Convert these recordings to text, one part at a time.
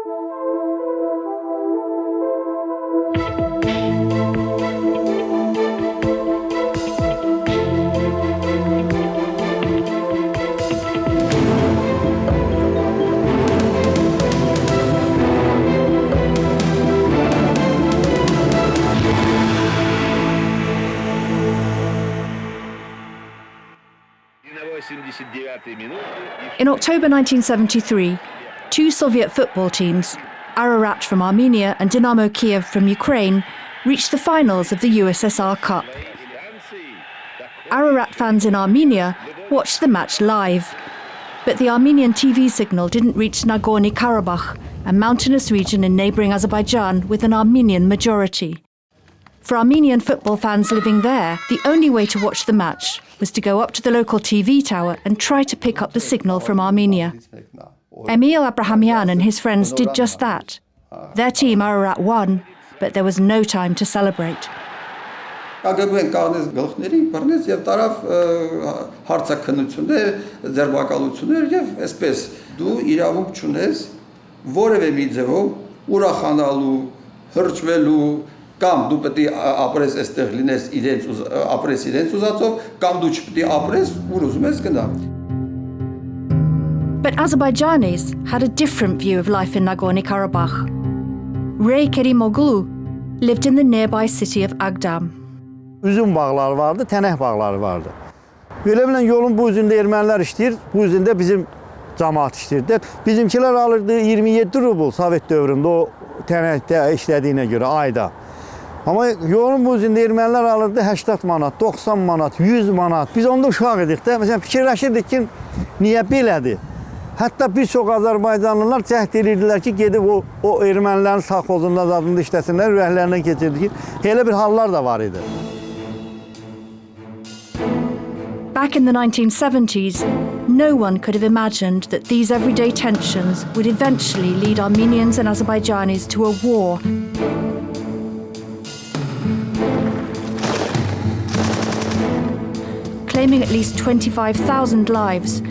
In October 1973, two Soviet football teams, Ararat from Armenia and Dynamo Kiev from Ukraine, reached the finals of the USSR Cup. Ararat fans in Armenia watched the match live, but the Armenian TV signal didn't reach Nagorno-Karabakh, a mountainous region in neighbouring Azerbaijan with an Armenian majority. For Armenian football fans living there, the only way to watch the match was to go up to the local TV tower and try to pick up the signal from Armenia. Emil Abrahamian and his friends did just that. Their team, Ararat, won, but there was no time to celebrate. KGB-ն կանեց գլխների, բռնեց եւ տարավ հարցակնություններ, ձերբակալություններ եւ այսպես դու իրավունք չունես որևէ մի ձևով ուրախանալու, հրճվելու կամ դու պետք է ապրես այստեղ լինես իրենց ուզածով կամ դու չպետք է ապրես ուր ուզում ես գնա. But Azerbaijanis had a different view of life in Nagorno-Karabakh. Ray Kerimoglu lived in the nearby city of Agdam. Üzüm bağları vardı, tənək bağları vardı. Belə bilən yolun bu üzündə ermənilər işləyir, bu üzündə bizim cəmaat işləyirdi. Bizimkilər alırdı 27 rubl Sovet dövründə o tənəkdə işlədiyinə görə ayda. Amma yolun bu üzündə ermənilər alırdı 80 manat, 90 manat, 100 manat. Biz onda uşaq idik də, məsələn fikirləşirdik ki, niyə belədir? Hətta bir çox Azərbaycanlılar cəhd edirdilər ki, gedib o ermənilərin sağxozunda zadında işləsinlər, ürəklərindən keçirdi ki, elə bir hallar da var idi. Back in the 1970s, no one could have imagined that these everyday tensions would eventually lead Armenians and Azerbaijanis to a war. Claiming at least 25,000 lives.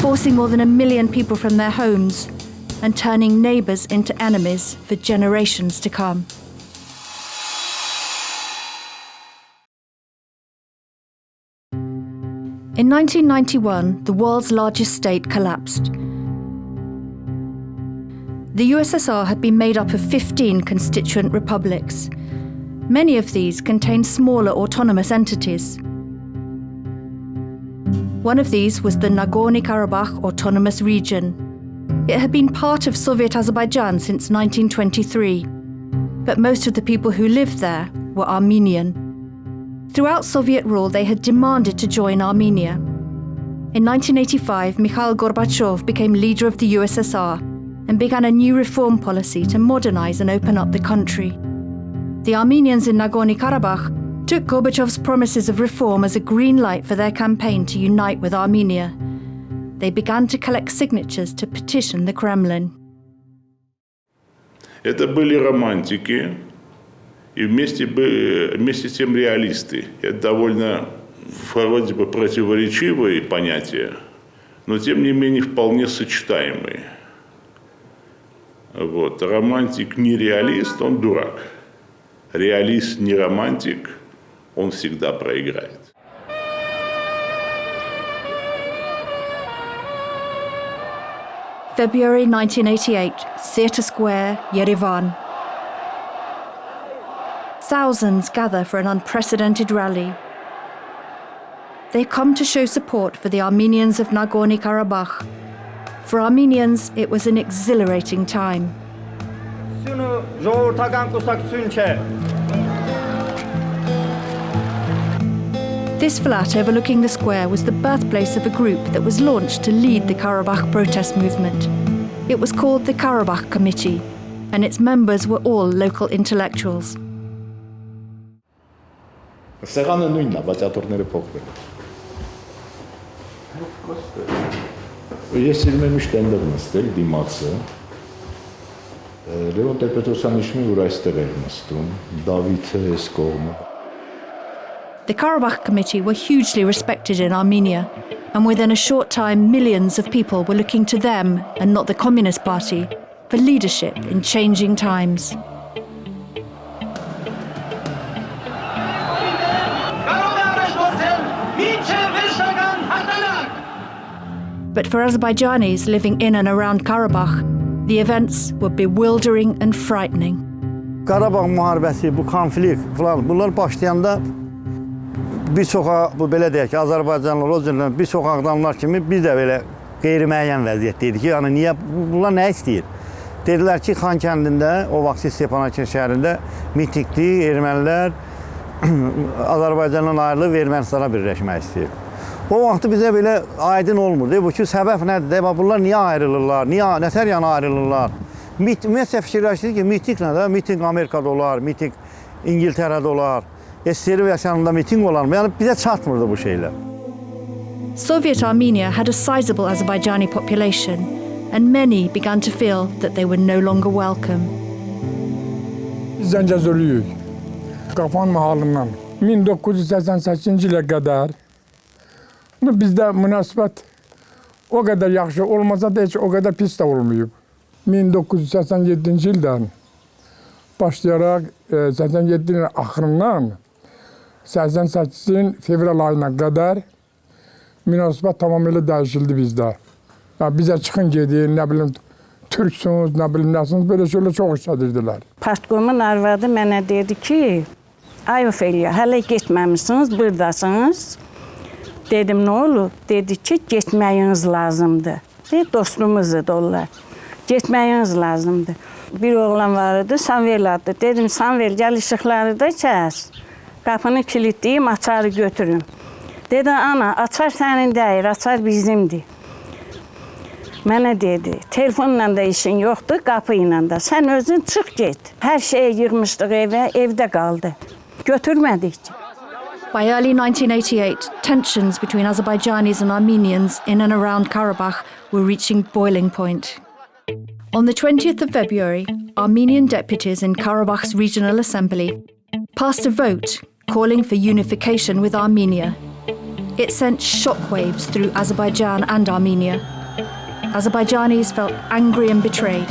Forcing more than 1 million people from their homes and turning neighbours into enemies for generations to come. In 1991, the world's largest state collapsed. The USSR had been made up of 15 constituent republics. Many of these contained smaller autonomous entities. One of these was the Nagorno-Karabakh Autonomous Region. It had been part of Soviet Azerbaijan since 1923, but most of the people who lived there were Armenian. Throughout Soviet rule, they had demanded to join Armenia. In 1985, Mikhail Gorbachev became leader of the USSR and began a new reform policy to modernize and open up the country. The Armenians in Nagorno-Karabakh took Gorbachev's promises of reform as a green light for their campaign to unite with Armenia. They began to collect signatures to petition the Kremlin. Это были романтики и вместе с тем реалисты. Это довольно вроде бы противоречивые понятия, но тем не менее вполне сочетаемые. Вот. Романтик не реалист, он дурак. Реалист не романтик, он всегда проиграет. February 1988, Theatre Square, Yerevan. Thousands gather for an unprecedented rally. They come to show support for the Armenians of Nagorno-Karabakh. For Armenians, it was an exhilarating time. This flat overlooking the square was the birthplace of a group that was launched to lead the Karabakh protest movement. It was called the Karabakh Committee, and its members were all local intellectuals. Սեղանը նույնն է, բայց աթոռները փոխվել են։ Ես սիրում եմ միշտ այնտեղ նստել, դիմացը։ Լևոն Տեր-Պետրոսյանը հիշում է, որ այստեղ էր նստում, Դավիթը այս կողմը։ The Karabakh Committee were hugely respected in Armenia. And within a short time, millions of people were looking to them, and not the Communist Party, for leadership in changing times. But for Azerbaijanis living in and around Karabakh, the events were bewildering and frightening. Karabakh müharibəsi, bu konflikt falan, bunlar başlayanda bir sokağa, bu belə deyək ki, Azərbaycanlılar, o cümlədən bir sokaq adamlar kimi biz də belə qeyri-müəyyən vəziyyətdeydik ki, yəni niyə, bunlar nə istəyir? Dedilər ki, Xan kəndində, o vaxt Stepanakert şəhərində mitingli ermənilər Azərbaycandan ayrılıb Ermənistana birləşmək istəyir. O vaxtı bizə belə aydın olmurdu. Bu ki, səbəb nədir? Bunlar niyə ayrılırlar? Nətər yana ayrılırlar? Ümumiyyətlə fikirləşdik ki, miting nədir? Miting Amerikada olar, miting İngiltərədə olar, Serbiyanında miting olar mı? Yəni bizə çatmırdı bu şeylər. Soviet Armenia had a sizable Azerbaijani population, and many began to feel that they were no longer welcome. Zəngəzurluyuq. Qafan mahalından 1988-ci ilə qədər bizdə münasibət o qədər yaxşı olmasa da heç o qədər pis də olmayıb. 1987-ci ildən başlayaraq 87-ci ilin axırından 88-in fevral ayına qədər münasibət tamamilə dəyişildi bizdə. Bizə çıxın gedin, nə bilim, türksünüz, nə bilim, nəsiniz, belə şeylə çox istədirdilər. Partkomun arvadı mənə dedi ki, ay Ofeliya, hələ getməmişsiniz, buradasınız. Dedim, nə olur? Dedi ki, getməyiniz lazımdır. Dostumuzdur onlar. Getməyiniz lazımdır. Bir oğlan var idi, Samvel adlı. Dedim, Samvel, gəl işıqları da kəs. Qapını kilitləyim, açarı götürün. Dedi, ana, açar sənin deyir, açar bizimdir. Mənə dedi, telefonla da işin yoxdur, qapı ilə də. Sən özün çıx get. Hər şeyi yığmışdıq evə, evdə qaldı. Götürmədik. By early 1988, tensions between Azerbaijanis and Armenians in and around Karabakh were reaching boiling point. On the 20th of February, Armenian deputies in Karabakh's Regional Assembly passed a vote calling for unification with Armenia. It sent shockwaves through Azerbaijan and Armenia. Azerbaijanis felt angry and betrayed,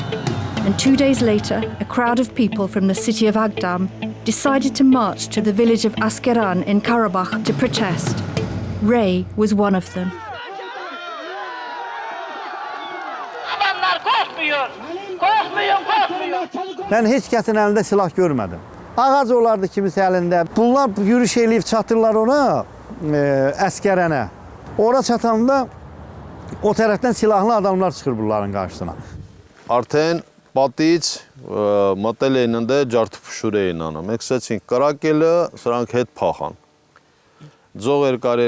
and 2 days later, a crowd of people from the city of Agdam decided to march to the village of Askeran in Karabakh to protest. Ray was one of them. Ben heç kəsin əlində silah görmədim. Ağac olardı kimisi əlində. Bunlar yürüyüş eləyib çatırlar ona, Əskərənə. Ora çatanda o tərəfdən silahlı adamlar çıxır bunların qarşısına. Արդեն պատից մտել էին ընդ ջարդփշուր էին անում։ Մենք սկսեցինք կրակելը, սրանք հետ փախան։ Ձող երկար,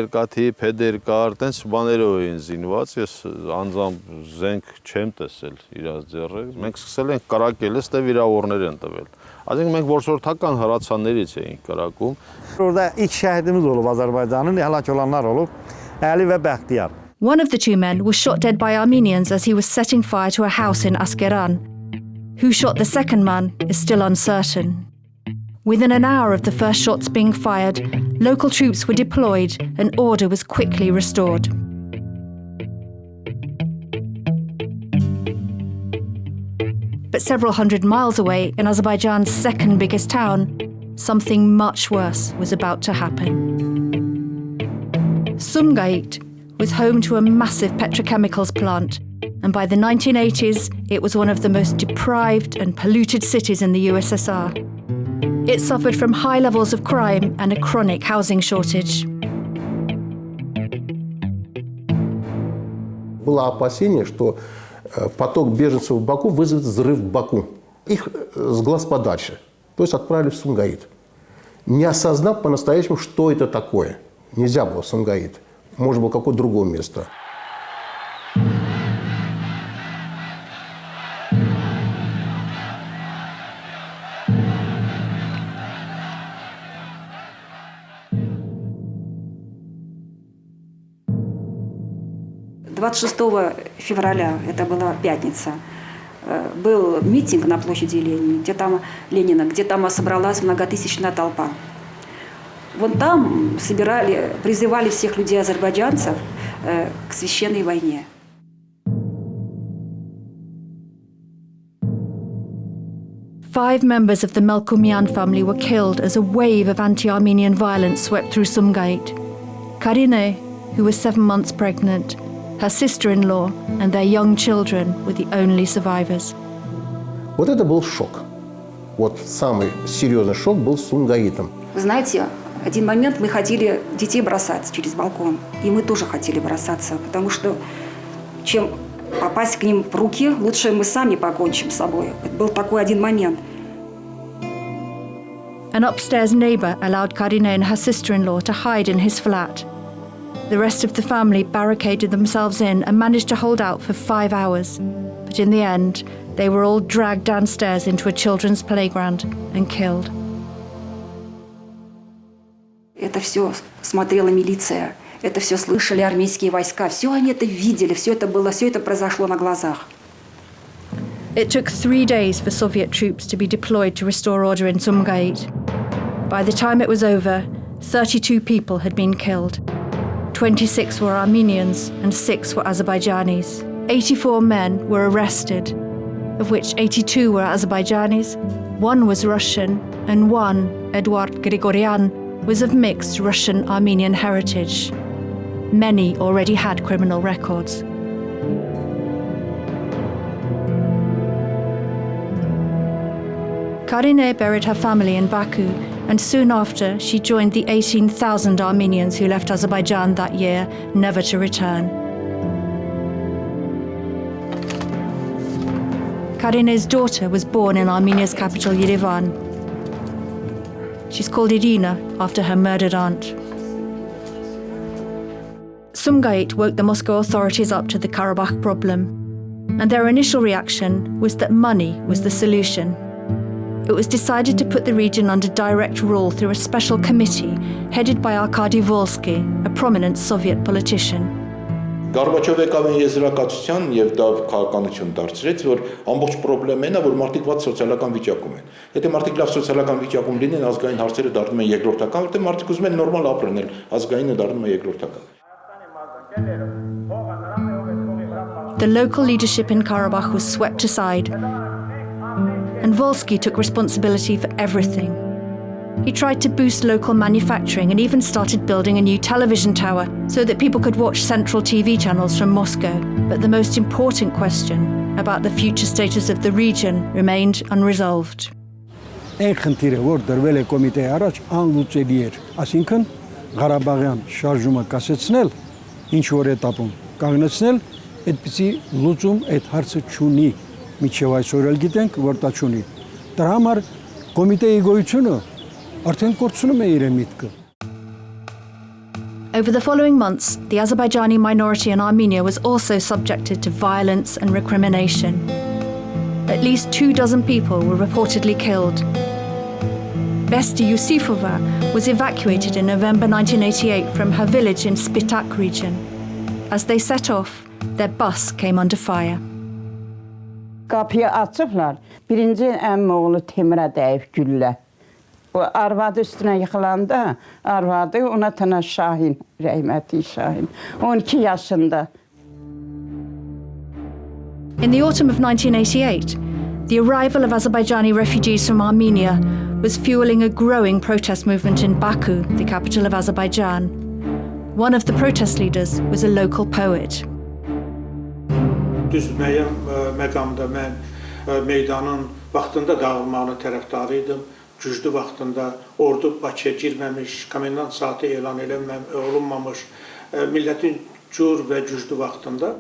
փեդեր կար, տենց բաներով էին զինված, ես անձամբ զենք չեմ տեսել իրաց ձեռը։ Մենք սկսել ենք կրակելը, ստե վիրավորներ են տվել։ Այսինքն մենք որսորդական հրացաններից էինք կրակում։ Orada ilk şəhidimiz olub Azərbaycanın, həlak olanlar olub, Əli və Bəxtiyar. One of the two men was shot dead by Armenians as he was setting fire to a house in Askeran. Who shot the second man is still uncertain. Within an hour of the first shots being fired, local troops were deployed and order was quickly restored. But several hundred miles away, in Azerbaijan's second biggest town, something much worse was about to happen. Sumgait was home to a massive petrochemicals plant, and by the 1980s, it was one of the most deprived and polluted cities in the USSR. It suffered from high levels of crime and a chronic housing shortage. Было опасение, что поток беженцев в Баку вызовет взрыв в Баку. Их с глаз подальше, то есть отправили в Сумгаит, не осознав по-настоящему, что это такое. Нельзя было в Сумгаит, может быть, какое-то другое место. «26 февраля, это была пятница, был митинг на площади Ленина, где там собралась многотысячная толпа. Вон там призывали всех людей азербайджанцев к священной войне. Five members of the Melkumian family were killed as a wave of anti-Armenian violence swept through Sumgait. Karine, who was 7 months pregnant, her sister-in-law and their young children were the only survivors. Вот это был шок. Вот самый серьезный шок был с Сумгаитом. Вы знаете, один момент мы хотели детей бросать через балкон. И мы тоже хотели бросаться, потому что чем попасть к ним в руки, лучше мы сами покончим с собой. Это был такой один момент. An upstairs neighbour allowed Karine and her sister-in-law to hide in his flat. The rest of the family barricaded themselves in and managed to hold out for 5 hours. But in the end, they were all dragged downstairs into a children's playground and killed. Это все смотрела милиция, это все слышали армейские войска, все они это видели, все это произошло на глазах. It took 3 days for Soviet troops to be deployed to restore order in Sumgait. By the time it was over, 32 people had been killed. 26 were Armenians and 6 were Azerbaijanis. 84 men were arrested, of which 82 were Azerbaijanis, 1 was Russian, and 1, Eduard Grigoryan, was of mixed Russian-Armenian heritage. Many already had criminal records. Karine buried her family in Baku, and soon after she joined the 18,000 Armenians who left Azerbaijan that year, never to return. Karine's daughter was born in Armenia's capital, Yerevan. She's called Irina after her murdered aunt. Sumgait woke the Moscow authorities up to the Karabakh problem, and their initial reaction was that money was the solution. It was decided to put the region under direct rule through a special committee headed by Arkady Volsky, a prominent Soviet politician. Գորբաչովը եկավ այն եզրակացության եւ դա քաղաքականություն դարձրեց, որ ամբողջ խնդրեմն է, որ մարդիկ ված սոցիալական վիճակում են։ Եթե մարդիկ լավ սոցիալական վիճակում լինեն, ազգային հարցերը դառնում են երկրորդական, որտեղ մարդիկ ուզում են նորմալ ապրեն, ազգայինը դառնում է երկրորդական։ The local leadership in Karabakh was swept aside, and Volsky took responsibility for everything. He tried to boost local manufacturing and even started building a new television tower so that people could watch central TV channels from Moscow. But the most important question about the future status of the region remained unresolved. Այն խնդիրը, որ դրվել է կոմիտեի առաջ, անլուծելի էր, այսինքն Ղարաբաղյան շարժումը կասեցնել, ինչ որ этаպում կանգնեցնել, այդպիսի լուծում այդ հարցը չունի, միջև այսօր էլ գիտենք, որ դա չունի։ Դրա համար կոմիտեի գոյությունը արդեն կորցնում է իր միտքը։ Over the following months, the Azerbaijani minority in Armenia was also subjected to violence and recrimination. At least 24 people were reportedly killed. Besti Yusifova was evacuated in November 1988 from her village in Spitak region. As they set off, their bus came under fire. Qapıya açıblar. Birinci əmim oğlu Temirə dəyib güllə. O arvadı üstünə yıxılanda, arvadı ona tənə Şahin, rəhmətli Şahin, 12 yaşında. In the autumn of 1988, the arrival of Azerbaijani refugees from Armenia was fueling a growing protest movement in Baku, the capital of Azerbaijan. One of the protest leaders was a local poet. Düz müəyyən məqamda mən meydanın vaxtında dağılmağını tərəfdarı idim. Güclü vaxtında ordu Bakıya girməmiş, komendant saatı elan olunmamış, millətin cür və güclü vaxtında.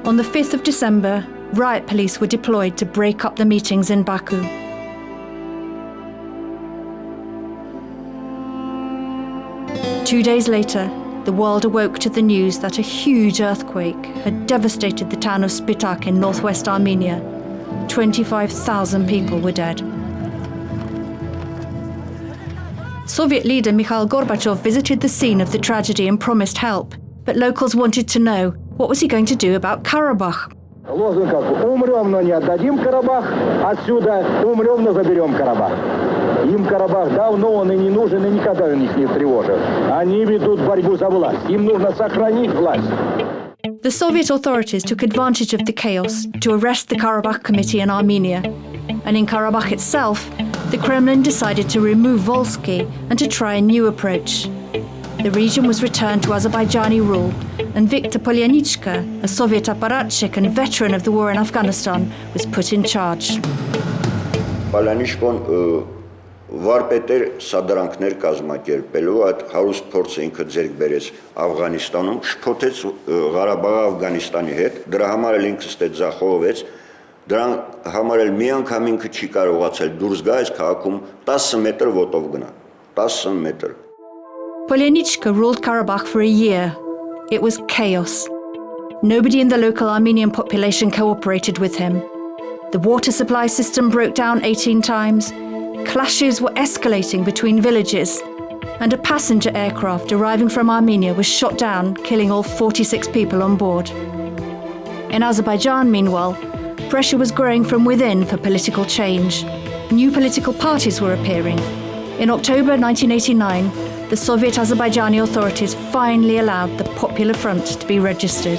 On the 5th of December, riot police were deployed to break up the meetings in Baku. Two days later, the world awoke to the news that a huge earthquake had devastated the town of Spitak in northwest Armenia. 25,000 people were dead. Soviet leader Mikhail Gorbachev visited the scene of the tragedy and promised help, but locals wanted to know, what was he going to do about Karabakh? Лозунг как: умрем, но не отдадим Карабах, отсюда умрем, но заберем Карабах. Им Карабах давно он и не нужен, и никогда он их не тревожит. Они ведут борьбу за власть. Им нужно сохранить власть. The Soviet authorities took advantage of the chaos to arrest the Karabakh Committee in Armenia. And in Karabakh itself, the Kremlin decided to remove Volsky and to try a new approach. The region was returned to Azerbaijani rule, and Viktor Polyanichka, a Soviet apparatchik and veteran of the war in Afghanistan, was put in charge. Պալյանիշկոն վարպետեր սադրանքներ կազմակերպելու այդ հարուստ փորձը ինքը ձեռք բերեց Աֆղանիստանում, շփոթեց Ղարաբաղը Աֆղանիստանի հետ, դրա համար էլ ինքը ստե ձախողվեց, դրան համար էլ մի անգամ ինքը չի կարողացել դուրս գա այս քաղաքում 10 մետր ոտով գնա, 10 մետր. Polyanichka ruled Karabakh for a year. It was chaos. Nobody in the local Armenian population cooperated with him. The water supply system broke down 18 times. Clashes were escalating between villages. And a passenger aircraft arriving from Armenia was shot down, killing all 46 people on board. In Azerbaijan, meanwhile, pressure was growing from within for political change. New political parties were appearing. In October 1989, the Soviet Azerbaijani authorities finally allowed the Popular Front to be registered.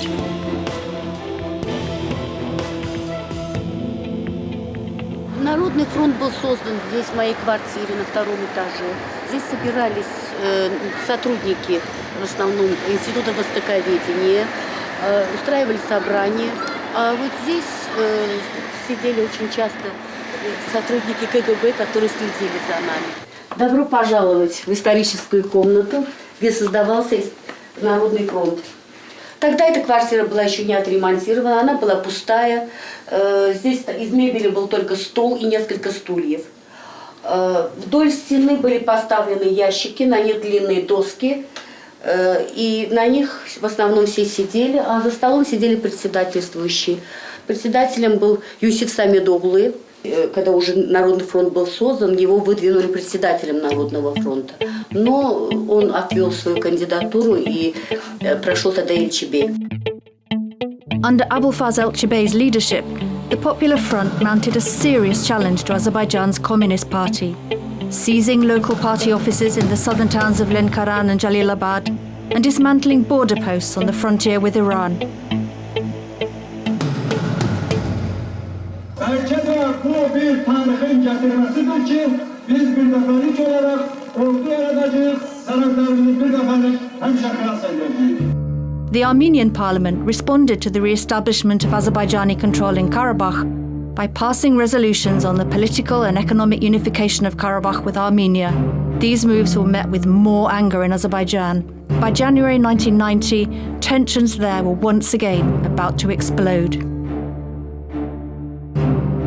Народный фронт был создан здесь, в моей квартире, на втором этаже. Здесь собирались сотрудники, в основном, Института востоковедения, устраивали собрания. А вот здесь сидели очень часто сотрудники КГБ, которые следили за нами. Добро пожаловать в историческую комнату, где создавался Народный фронт. Тогда эта квартира была еще не отремонтирована, она была пустая. Здесь из мебели был только стол и несколько стульев. Вдоль стены были поставлены ящики, на них длинные доски. И на них в основном все сидели, а за столом сидели председательствующие. Председателем был Юсиф Самедоглы. Когда уже Народный фронт был создан, его выдвинули председателем Народного фронта. Но он отвел свою кандидатуру и прошел тогда Эльчебей. Under Abulfaz Elchebey's leadership, the Popular Front mounted a serious challenge to Azerbaijan's Communist Party, seizing local party offices in the southern towns of Lenkaran and Jalilabad and dismantling border posts on the frontier with Iran. Bu bir tarihin getirmesidir ki biz bir defalık olarak ordu yaratacağız, sanatlarımızı bir defalık hemşe kıyas edeceğiz. The Armenian parliament responded to the re-establishment of Azerbaijani control in Karabakh by passing resolutions on the political and economic unification of Karabakh with Armenia. These moves were met with more anger in Azerbaijan. By January 1990, tensions there were once again about to explode.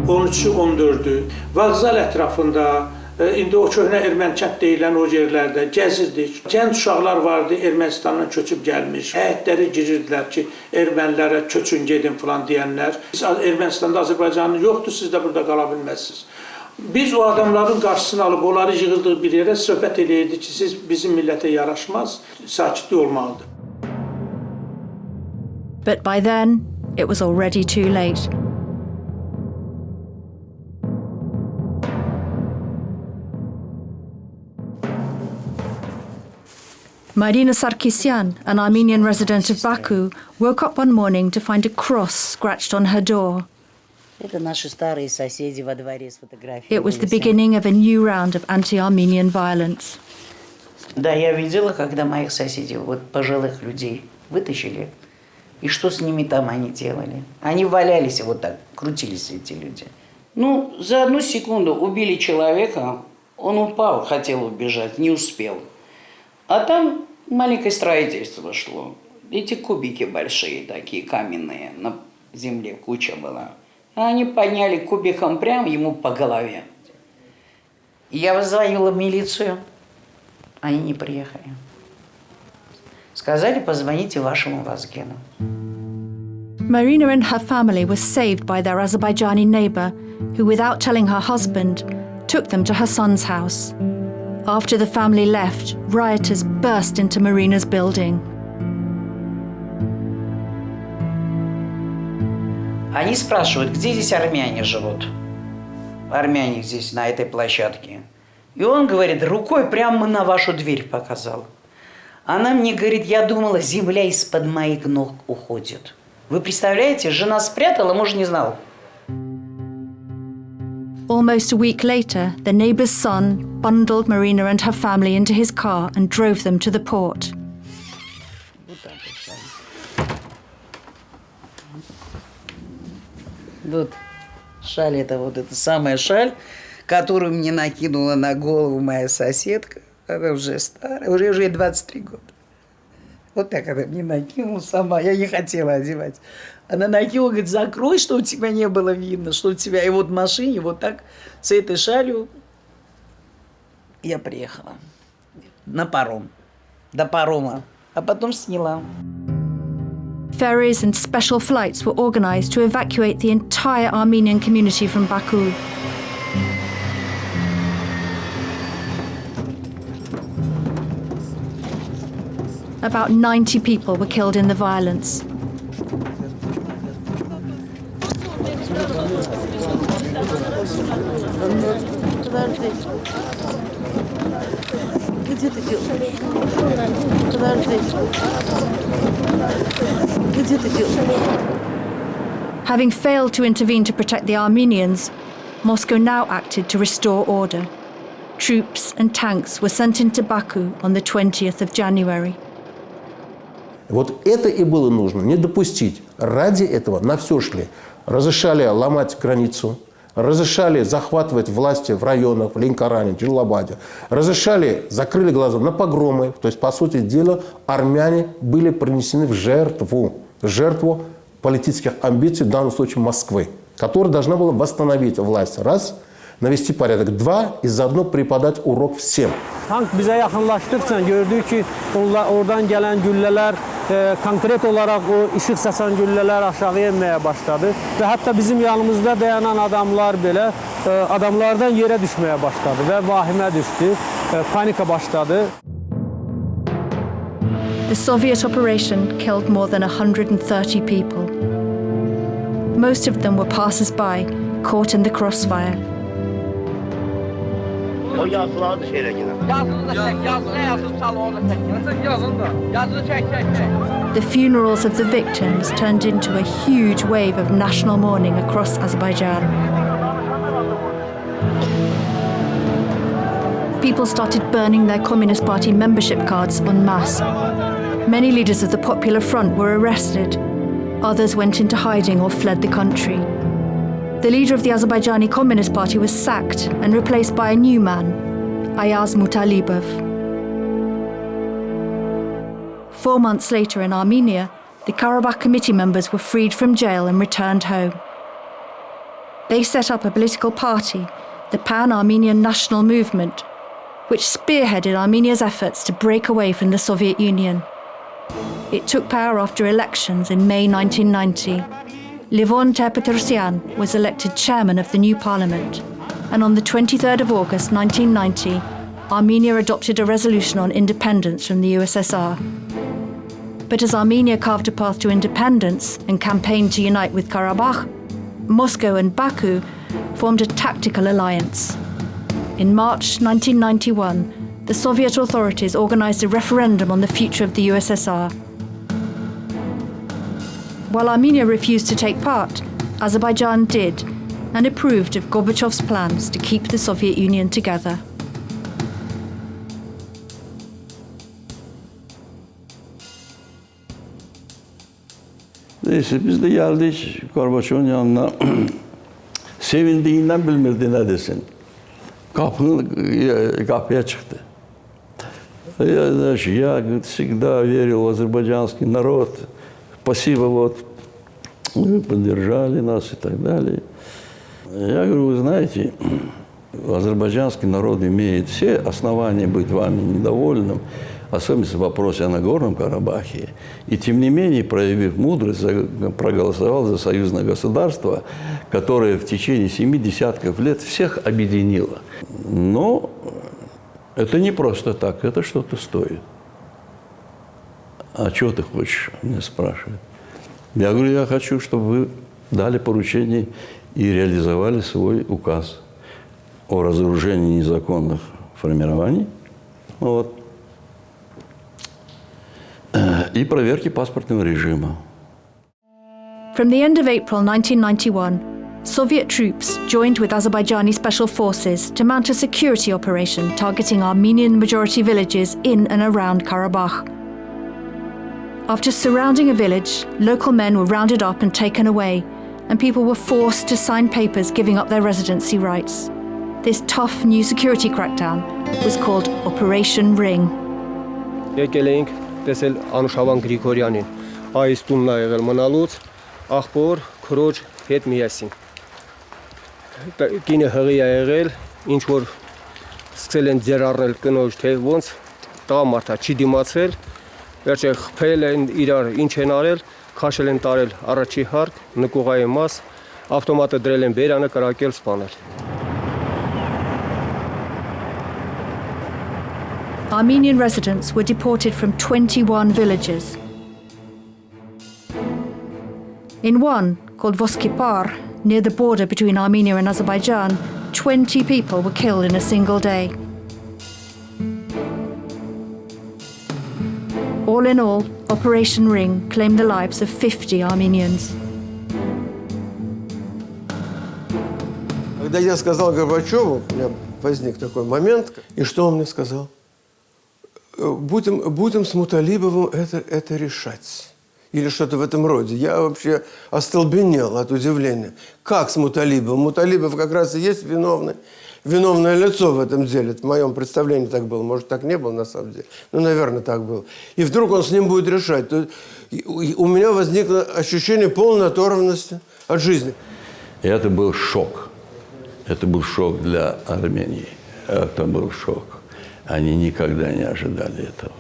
13-cü, 14-cü vağzal ətrafında, indi o köhnə Erməni kənd deyilən o yerlərdə gəzirdik. Gənc uşaqlar vardı, Ermənistandan köçüb gəlmiş. Həyətləri girirdilər ki, ermənilərə köçün gedin filan deyənlər. Ermənistanda Azərbaycanlı yoxdur, siz də burada qala bilməzsiniz. Biz o adamların qarşısını alıb, onları yığıldıq bir yerə söhbət eləyirdik ki, siz bizim millətə yaraşmaz, sakitlik olmalıdır. But by then, it was already too late. Marina Sarkisyan, an Armenian resident of Baku, woke up one morning to find a cross scratched on her door. It was the beginning of a new round of anti-Armenian violence. Да, я видела, когда моих соседей, вот пожилых людей, вытащили. И что с ними там они делали? Они валялись вот так, крутились эти люди. Ну, за одну секунду убили человека, он упал, хотел убежать, не успел. А там маленькое строительство шло. Эти кубики большие, такие каменные, на земле куча была. А они подняли кубиком прямо ему по голове. Я позвонила в милицию, они не приехали. Сказали, позвоните вашему Вазгену. Marina and her family were saved by their Azerbaijani neighbour, who, without telling her husband, took them to her son's house. After the family left, rioters burst into Marina's building. Они спрашивают, где здесь армяне живут? Армяне здесь, на этой площадке. И он говорит, рукой прямо на вашу дверь показал. Она мне говорит, я думала, земля из-под моих ног уходит. Вы представляете, жена спрятала, муж не знал. Almost a week later, the neighbour's son bundled Marina and her family into his car and drove them to the port. Вот шаль, это вот эта самая шаль, которую мне накинула на голову моя соседка. Она уже старая, уже ей 23 года. Вот так она мне накинула сама, я не хотела одевать. Она накинула, говорит, закрой, что у тебя не было видно, что у тебя. И вот в машине вот так с этой шалью я приехала на паром, до парома, а потом сняла. Ferries and special flights were organised to evacuate the entire Armenian community from Baku. About 90 people were killed in the violence. Having failed to intervene to protect the Armenians, Moscow now acted to restore order. Troops and tanks were sent into Baku on the 20th of January. Вот это и было нужно, не допустить. Ради этого на все шли. Разрешали ломать границу, разрешали захватывать власти в районах, в Ленкоране, Джалабаде, разрешали, закрыли глаза на погромы. То есть, по сути дела, армяне были принесены в жертву политических амбиций, в данном случае Москвы, которая должна была восстановить власть. Раз, навести порядок. Два, и заодно преподать урок всем. Tank bize yakınlaştıkça gördük ki oradan gelen gülleler konkret olarak o ışık saçan gülleler aşağıya inmeye başladı. Ve hatta bizim yanımızda dayanan adamlar bile adamlardan yere düşmeye başladı ve vahime düştü. Panika başladı. The Soviet operation killed more than 130 people. Most of them were passers-by, caught in the crossfire. O yazıları dışarı gider. Yazını da çek, yazını çal orada çek. Yazını da. Yazını çek. The funerals of the victims turned into a huge wave of national mourning across Azerbaijan. People started burning their Communist Party membership cards en masse. Many leaders of the Popular Front were arrested. Others went into hiding or fled the country. The leader of the Azerbaijani Communist Party was sacked and replaced by a new man, Ayaz Mutalibov. 4 months later in Armenia, the Karabakh committee members were freed from jail and returned home. They set up a political party, the Pan-Armenian National Movement, which spearheaded Armenia's efforts to break away from the Soviet Union. It took power after elections in May 1990. Levon Ter-Petrosyan was elected chairman of the new parliament, and on the 23rd of August 1990, Armenia adopted a resolution on independence from the USSR. But as Armenia carved a path to independence and campaigned to unite with Karabakh, Moscow and Baku formed a tactical alliance. In March 1991, the Soviet authorities organized a referendum on the future of the USSR. While Armenia refused to take part, Azerbaijan did, and approved of Gorbachev's plans to keep the Soviet Union together. Neyse biz de geldik Gorbaçov'un yanına. Sevindiğinden bilmirdi ne desin. Kapıya çıktı. Я всегда верил в азербайджанский народ. Спасибо, вот, вы поддержали нас и так далее. Я говорю, вы знаете, азербайджанский народ имеет все основания быть вами недовольным, особенно в вопросе о Нагорном Карабахе. И тем не менее, проявив мудрость, проголосовал за союзное государство, которое в течение 7 десятков лет всех объединило. Но это не просто так, это что-то стоит. А чего ты хочешь, меня спрашивают. Я говорю, я хочу, чтобы вы дали поручение и реализовали свой указ о разоружении незаконных формирований. Вот. И проверки паспортного режима. From the end of April 1991, Soviet troops joined with Azerbaijani special forces to mount a security operation targeting Armenian majority villages in and around Karabakh. After surrounding a village, local men were rounded up and taken away, and people were forced to sign papers giving up their residency rights. This tough new security crackdown was called Operation Ring. Եկել էինք տեսել Անուշավան Գրիգորյանին, այս տունն ա եղել մնալուց, աղբոր, քրոջ հետ միասին։ Կինը հղի ա եղել, ինչ որ սկսել են ձեր առնել կնոջ, թե ոնց տղամարդա չի դիմացել, վերջը խփել են իրար, ինչ են արել, քաշել են տարել առաջի հարկ, նկուղայի մաս, ավտոմատը դրել են բերանը, կրակել, սպանել։ Armenian residents were deported from 21 villages. In one, called Voskipar, near the border between Armenia and Azerbaijan, 20 people were killed in a single day. All in all, Operation Ring claimed the lives of 50 Armenians. Когда я сказал Горбачеву, у меня возник такой момент, и что он мне сказал? Будем с Муталибовым это решать. Или что-то в этом роде. Я вообще остолбенел от удивления. Как с Муталибовым? Муталибов как раз и есть виновное лицо в этом деле. В моем представлении так было. Может, так не было на самом деле. Но, наверное, так было. И вдруг он с ним будет решать. То у меня возникло ощущение полной оторванности от жизни. И это был шок. Это был шок для Армении. Это был шок. Они никогда не ожидали этого.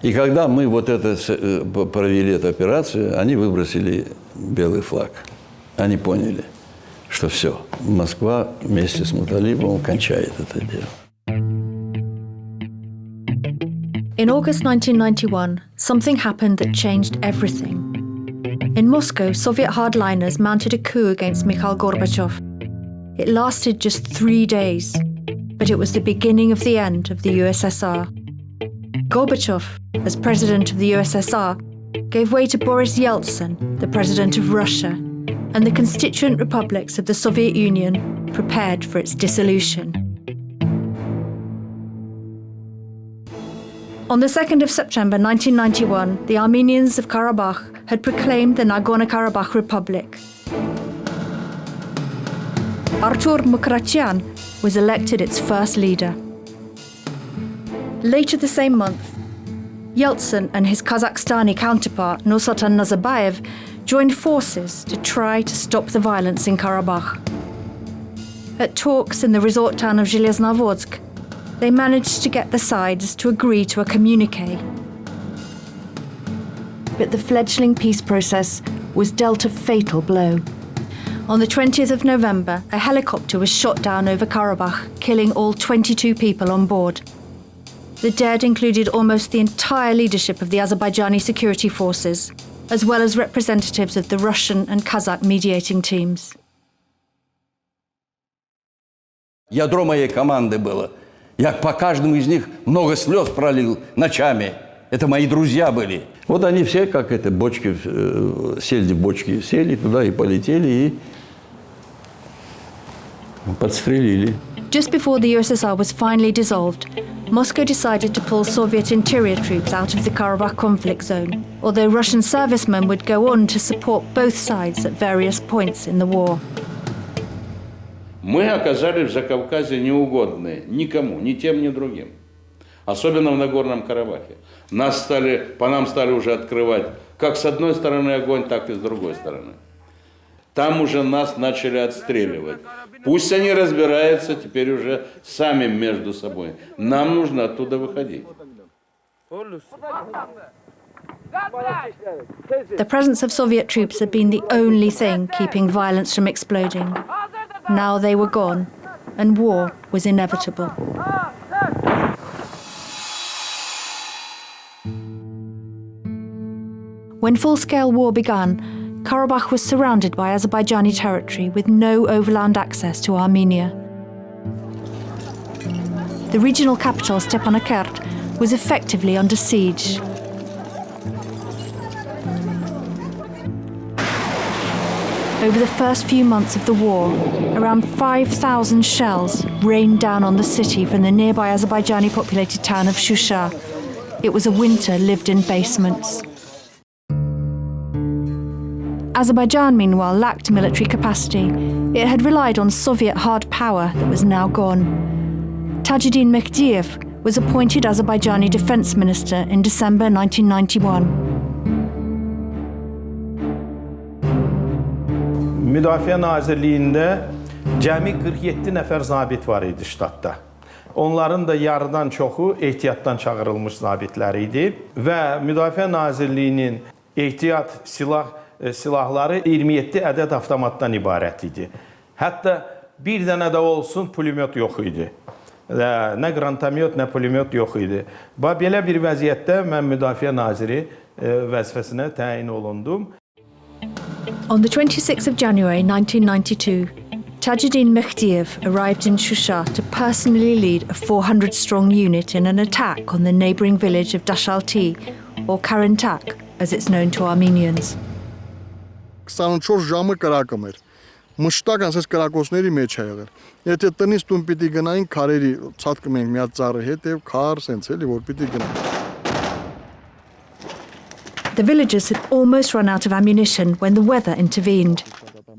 И когда мы провели эту операцию, они выбросили белый флаг. Они поняли, что все, Москва вместе с Муталибовым кончает это дело. In August 1991, something happened that changed everything. In Moscow, Soviet hardliners mounted a coup against Mikhail Gorbachev. It lasted just 3 days, but it was the beginning of the end of the USSR. Gorbachev, as president of the USSR, gave way to Boris Yeltsin, the president of Russia, and the constituent republics of the Soviet Union prepared for its dissolution. On the 2nd of September 1991, the Armenians of Karabakh had proclaimed the Nagorno-Karabakh Republic. Artur Mukratian was elected its first leader. Later the same month, Yeltsin and his Kazakhstani counterpart Nursultan Nazarbayev joined forces to try to stop the violence in Karabakh. At talks in the resort town of Zheleznovodsk, they managed to get the sides to agree to a communique. But the fledgling peace process was dealt a fatal blow. On the 20th of November, a helicopter was shot down over Karabakh, killing all 22 people on board. The dead included almost the entire leadership of the Azerbaijani security forces, as well as representatives of the Russian and Kazakh mediating teams. Ядро моей команды было. Я по каждому из них много слез пролил ночами. Это мои друзья были. Вот они все, как это, бочки, сели в бочки, сели туда и полетели, и подстрелили. Just before the USSR was finally dissolved, Moscow decided to pull Soviet interior troops out of the Karabakh conflict zone, although Russian servicemen would go on to support both sides at various points in the war. Мы оказались в Закавказье неугодны никому, ни тем, ни другим. Особенно в Нагорном Карабахе. По нам стали уже открывать как с одной стороны огонь, так и с другой стороны. Там уже нас начали отстреливать. Пусть они разбираются теперь уже сами между собой. Нам нужно оттуда выходить. The presence of Soviet troops had been the only thing keeping violence from exploding. Now they were gone, and war was inevitable. When full-scale war began, Karabakh was surrounded by Azerbaijani territory with no overland access to Armenia. the regional capital Stepanakert was effectively under siege. Over the first few months of the war, around 5,000 shells rained down on the city from the nearby Azerbaijani populated town of Shusha. It was a winter lived in basements. Azerbaijan, meanwhile, lacked military capacity. It had relied on Soviet hard power that was now gone. Tajuddin Mehdiyev was appointed Azerbaijani defense minister in December 1991. Müdafiə Nazirliyində cəmi 47 nəfər zabit var idi ştatda. Onların da yarıdan çoxu ehtiyatdan çağırılmış zabitlər idi və Müdafiə Nazirliyinin ehtiyat silahları 27 ədəd avtomatdan ibarət idi. Hətta bir dənə də olsun pulemyot yox idi. Nə qrantamyot, nə pulemyot yox idi. Belə bir vəziyyətdə mən Müdafiə Naziri vəzifəsinə təyin olundum. On the 26th of January 1992, Tajuddin Mehdiyev arrived in Shusha to personally lead a 400-strong unit in an attack on the neighbouring village of Dashalti, or Karentak, as it's known to Armenians. 24 ժամը կրակում էր։ Մշտակ ասես կրակոցների մեջ է եղել։ Եթե տնից տուն պիտի գնային քարերի ցածկում ենք միած ծառի հետ եւ քար սենց էլի որ պիտի գնան։ The villagers had almost run out of ammunition when the weather intervened.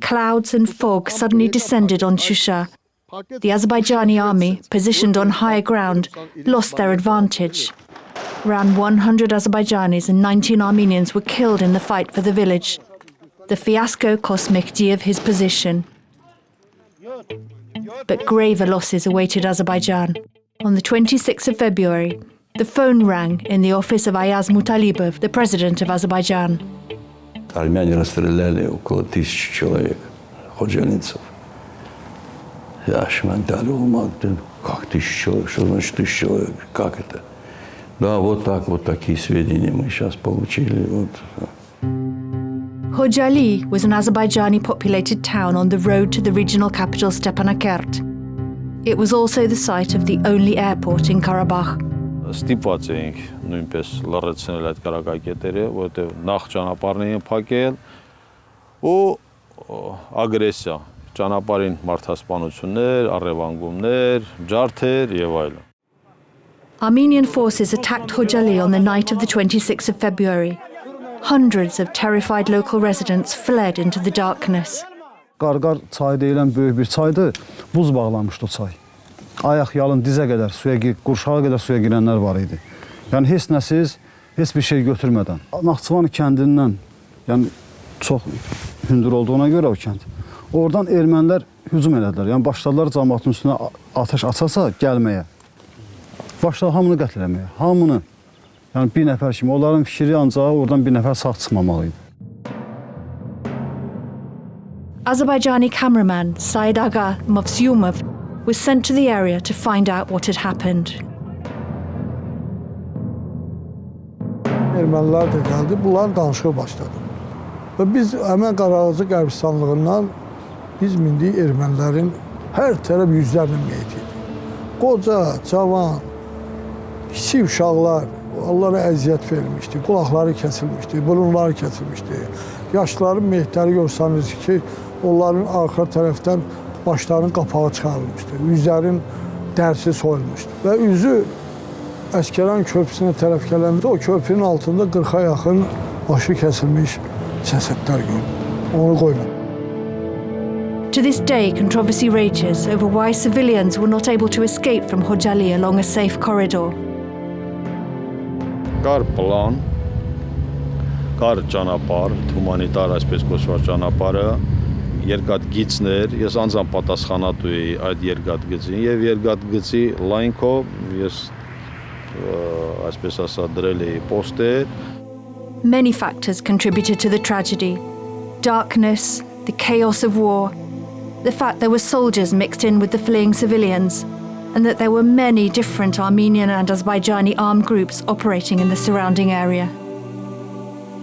Clouds and fog suddenly descended on Shusha. The Azerbaijani army, positioned on higher ground, lost their advantage. Around 100 Azerbaijanis and 19 Armenians were killed in the fight for the village. The fiasco cost Mehdiyev his position. But graver losses awaited Azerbaijan. On the 26th of February, the phone rang in the office of Ayaz Mutalibov, the president of Azerbaijan. Армяне расстреляли около 1000 человек, ходжалинцев. Я шманталю, как 1000 человек, что значит 1000 человек, как это? Да, вот такие сведения мы сейчас получили. Вот. Khojali was an Azerbaijani populated town on the road to the regional capital Stepanakert. It was also the site of the only airport in Karabakh. Ստիպված էինք նույնպես լռեցնել այդ կարակակետերը, որովհետև նախ ճանապարհն էին փակել ու ագրեսիա, ճանապարհին մարդասպանություններ, առևանգումներ, ջարդեր եւ այլն. Armenian forces attacked Khojali on the night of the 26th of February. Hundreds of terrified local residents fled into the darkness. Qarqar çayı deyilən böyük bir çaydı, buz bağlamışdı o çay. Ayaq yalın dizə qədər suya, qurşağa qədər suya girənlər var idi. Yəni heç nəsiz, heç bir şey götürmədən. Naxçıvan kəndindən, yəni çox hündür olduğuna görə o kənd. Oradan ermənilər hücum elədilər. Yəni başladılar cəmaatın üstünə atəş açasa gəlməyə. Başladılar hamını qətl etməyə. Hamını. Yəni bir nəfər kimi. Onların fikri ancaq oradan bir nəfər sağ çıxmamalı idi. Azerbaijani cameraman Said Aga Mavsyumov was sent to the area to find out what had happened. Ermənilər də gəldi, bunlar danışığa başladı. Və biz həmən Qarağacı qəbristanlığından biz mindik ermənilərin hər tərəf yüzlərlə meyit idi. Qoca, cavan, kiçik uşaqlar, onlara əziyyət verilmişdi, qulaqları kəsilmişdi, burunları kəsilmişdi. Yaşlıların meyitləri görsəniz ki, onların arxa tərəfdən başlarının qapağı çıxarılmışdı, üzlərin dərsi soyulmuşdu. Və üzü Əskəran köprüsünə tərəf gələndə o köprünün altında 40-a yaxın başı kəsilmiş cəsədlər gördüm. Onu qoymadım. To this day, controversy rages over why civilians were not able to escape from Khojali along a safe corridor. Կար պլան, կար ճանապարհ, հումանիտար այսպես կոչված ճանապարհը, երկաթգիծներ, ես անձամբ պատասխանատու էի այդ երկաթգծին եւ երկաթգծի լայնքով ես այսպես ասած դրել էի պոստեր. Many factors contributed to the tragedy. Darkness, the chaos of war, the fact there were soldiers mixed in with the fleeing civilians, and that there were many different Armenian and Azerbaijani armed groups operating in the surrounding area.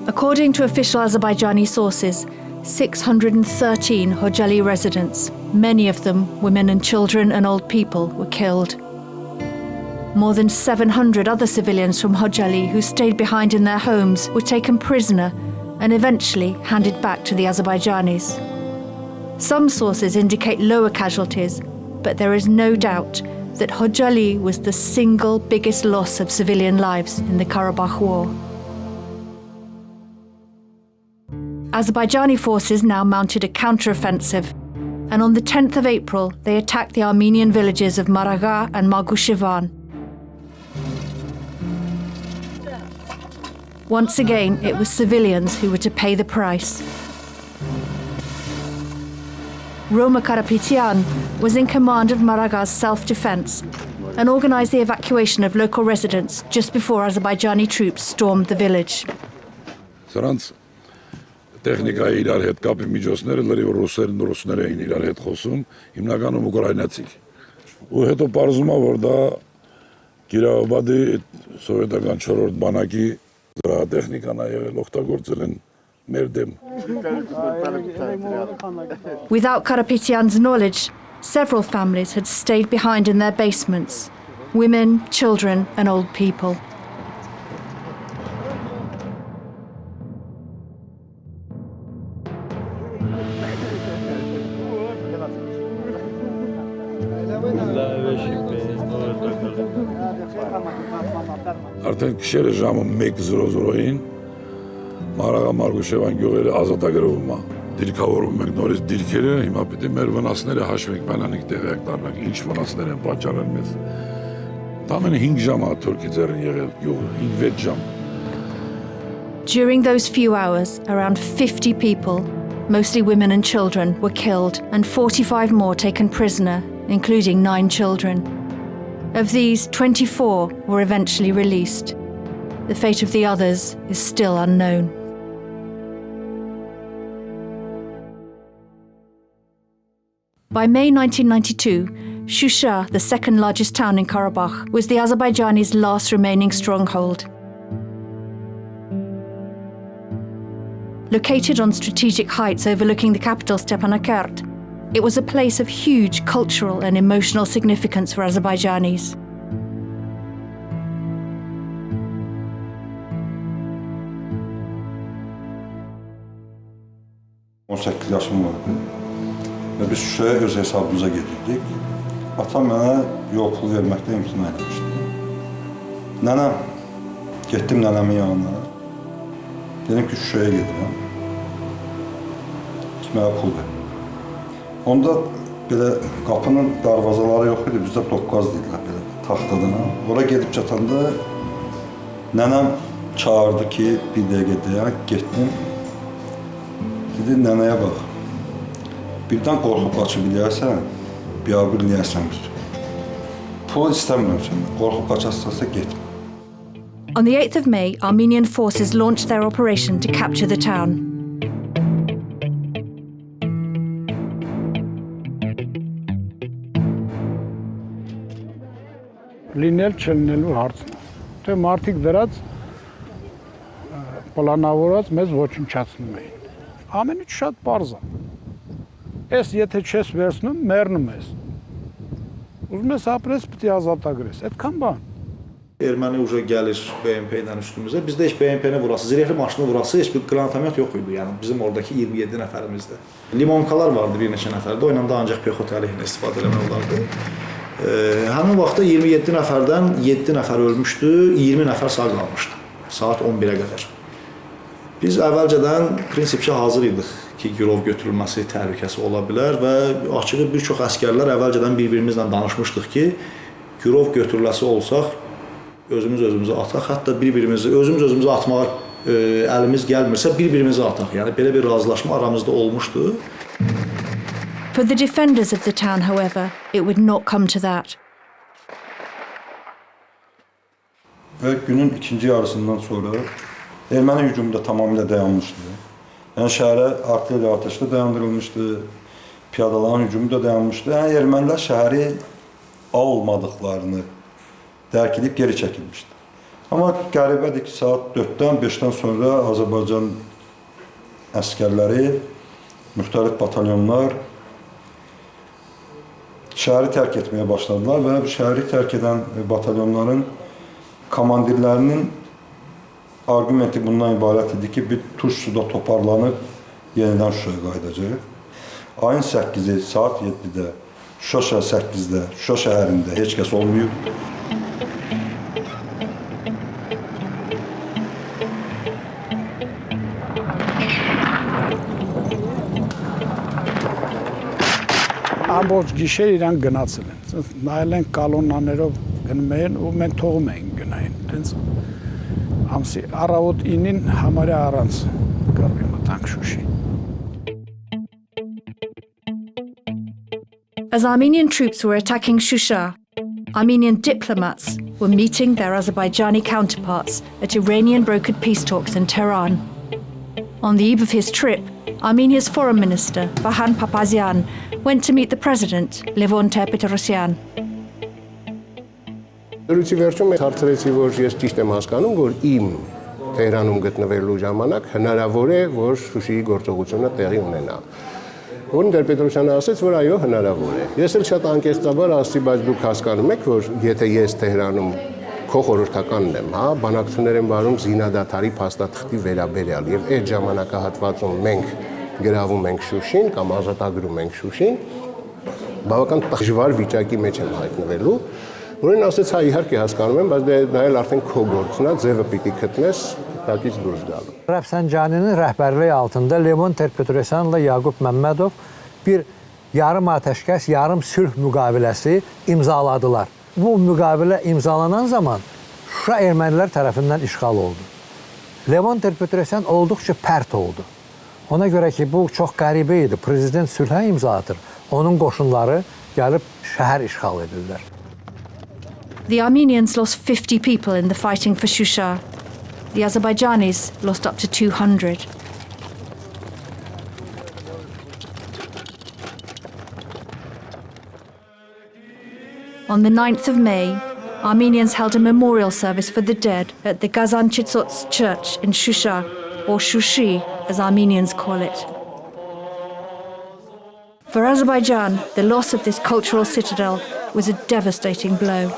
According to official Azerbaijani sources, 613 Khojali residents, many of them women and children and old people, were killed. More than 700 other civilians from Hojali who stayed behind in their homes were taken prisoner and eventually handed back to the Azerbaijanis. Some sources indicate lower casualties, but there is no doubt that Hojali was the single biggest loss of civilian lives in the Karabakh War. Azerbaijani forces now mounted a counter-offensive, and on the 10th of April they attacked the Armenian villages of Maraga and Magushevan. Once again, it was civilians who were to pay the price. Roma Karapetyan was in command of Maraga's self-defense and organized the evacuation of local residents just before Azerbaijani troops stormed the village. Սրանց տեխնիկայի իրար հետ կապի միջոցները լրիվ ռուսներ էին իրար հետ խոսում, հիմնականում ուկրաինացիք։ Ու հետո պարզում է, որ դա Կիրովաբադի սովետական 4-րդ բանակի տեխնիկան ա եղել օգտագործել են մեր դեմ։ Without Karapetyan's knowledge, several families had stayed behind in their basements, women, children and old people. Արդեն գիշերը ժամը 1:00-ին Մարաղա Մարգուշևան գյուղերը ազատագրվում է։ Դիրքավորում ենք նորից դիրքերը, հիմա պետք է մեր վնասները հաշվենք, բանանիկ տեղյակ դառնանք, ինչ վնասներ են պատճառել մեզ։ Ամենը 5 ժամ է թուրքի ձեռին եղել գյուղը, 5-6 ժամ։ During those few hours, around 50 people, mostly women and children, were killed and 45 more taken prisoner, including 9 children. Of these, 24 were eventually released. The fate of the others is still unknown. By May 1992, Shusha, the second largest town in Karabakh, was the Azerbaijanis' last remaining stronghold. Located on strategic heights overlooking the capital Stepanakert, it was a place of huge cultural and emotional significance for Azerbaijanis. yaşım vardı ve biz Şuşa'ya öz hesabımıza getirdik. Atam mənə yol pulu verməkdə imtina etmişdi. Nənəm, getdim nənəmin yanına. Dedim ki, Şuşa'ya gedirəm. Mənə pul ver. Onda belə qapının darvazaları yox idi, bizdə doqqaz dedilər belə taxtadan. Ora gedib çatanda nənəm çağırdı ki, bir dəqiqə dayan, getdim. Dedi, nənəyə bax, birdən qorxub qaçıb eləyərsən, biabır eləyərsən bir. Pul istəmirəm səndən, qorxub qaçarsansa getmə. On the 8th of May, Armenian forces launched their operation to capture the town. Լինել չլինելու հարցն է, թե մարդիկ դրած պլանավորած մեզ ոչնչացնում էին։ Ամեն ինչ շատ պարզ է։ Էս եթե չես վերցնում, մեռնում ես։ Ուզում ես ապրես, պետք է ազատագրես։ Այդքան բան։ Erməni uca gəlir BMP-lə üstümüzə. Bizdə heç BMP-nə vurası, zirehli maşını vurası heç bir qranatomet yox idi. Yəni bizim oradakı 27 nəfərimizdə. Limonkalar vardı bir neçə nəfərdə. O ilə də ancaq pexot əleyhinə istifadə etmək olardı. Həmin vaxtda 27 nəfərdən 7 nəfər ölmüşdü, 20 nəfər sağ qalmışdı. Saat 11-ə qədər. Biz əvvəlcədən prinsipcə hazır idik ki, girov götürülməsi təhlükəsi ola bilər və açığı bir çox əsgərlər əvvəlcədən bir-birimizlə danışmışdıq ki, girov götürüləsi olsaq, özümüzü ataq, hətta özümüzü atmağa əlimiz gəlmirsə, bir-birimizi ataq. Yəni belə bir razılaşma aramızda olmuşdu. For the defenders of the town, however, it would not come to that. Və günün ikinci yarısından sonra erməni hücumu da tamamilə dayanmışdı. Yəni şəhərə artilleriya atəşlə dayandırılmışdı, piyadaların hücumu da dayanmışdı. Yəni ermənilər şəhəri almadıqlarını dərk edib geri çəkilmişdi. Amma qəribədir ki, saat 4-dən 5-dən sonra Azərbaycan əskərləri, müxtəlif batalyonlar şəhəri tərk etməyə başladılar və şəhəri tərk edən batalyonların komandirlərinin argumenti bundan ibarət idi ki, bir tuş suda toparlanıb yenidən Şuşaya qayıdacaq. Ayın 8-i saat 7-də Şuşa 8-də Şuşa şəhərində heç kəs olmayıb. Ամբողջ գիշեր իրան գնացել են։ Նայել են կալոնաներով գնում են ու մենք թողում ենք գնային։ Տենց ամսի առավոտ 9-ին համարյա առանց կռվի մտանք Շուշի։ As Armenian troops were attacking Shusha, Armenian diplomats were meeting their Azerbaijani counterparts at Iranian brokered peace talks in Tehran. On the eve of his trip, Armenia's foreign minister, Vahan Papazian, went to meet the president, Levon Ter-Petrosyan. Դրույթի վերջում հարցրեցի, որ ես ճիշտ եմ հասկանում, որ իմ Թեհրանում գտնվելու ժամանակ հնարավոր է, որ Շուշիի գործողությունը տեղի ունենա։ Որն Տեր-Պետրոսյանը ասաց, որ այո, հնարավոր է։ Ես էլ շատ անկեղծաբար ասացի, բայց դուք հասկանում եք, որ եթե ես Թեհրանում քո խորհրդականն եմ, հա, բանակցություններ են վարում զինադադարի փաստաթղթի վերաբերյալ եւ այդ ժամանակահատվածում մենք գրավում ենք Շուշին կամ ազատագրում ենք Շուշին, բավական դժվար վիճակի մեջ եմ հայտնվելու, որին ասաց, հա, իհարկե հասկանում եմ, բայց դա էլ արդեն քո գործն է, ձևը պիտի գտնես տակից դուրս գալու։ Rəfsanjani'nin rəhbərliyi altında Levon Ter-Petrosyanla Yaqub Məmmədov bir yarım ateşkəs, yarım sülh müqaviləsi imzaladılar. Bu müqavilə imzalanan zaman Şuşa ermənilər tərəfindən işğal oldu. Levon Ter-Petrosyan olduqca pərt oldu. Ona görə ki, bu çox qəribə idi. Prezident sülhə imza atır. Onun qoşunları gəlib şəhər işğal edirlər. The Armenians lost 50 people in the fighting for Shusha. The Azerbaijanis lost up to 200. On the 9th of May, Armenians held a memorial service for the dead at the Gazanchitsots church in Shusha, or Shushi, as Armenians call it. For Azerbaijan, the loss of this cultural citadel was a devastating blow.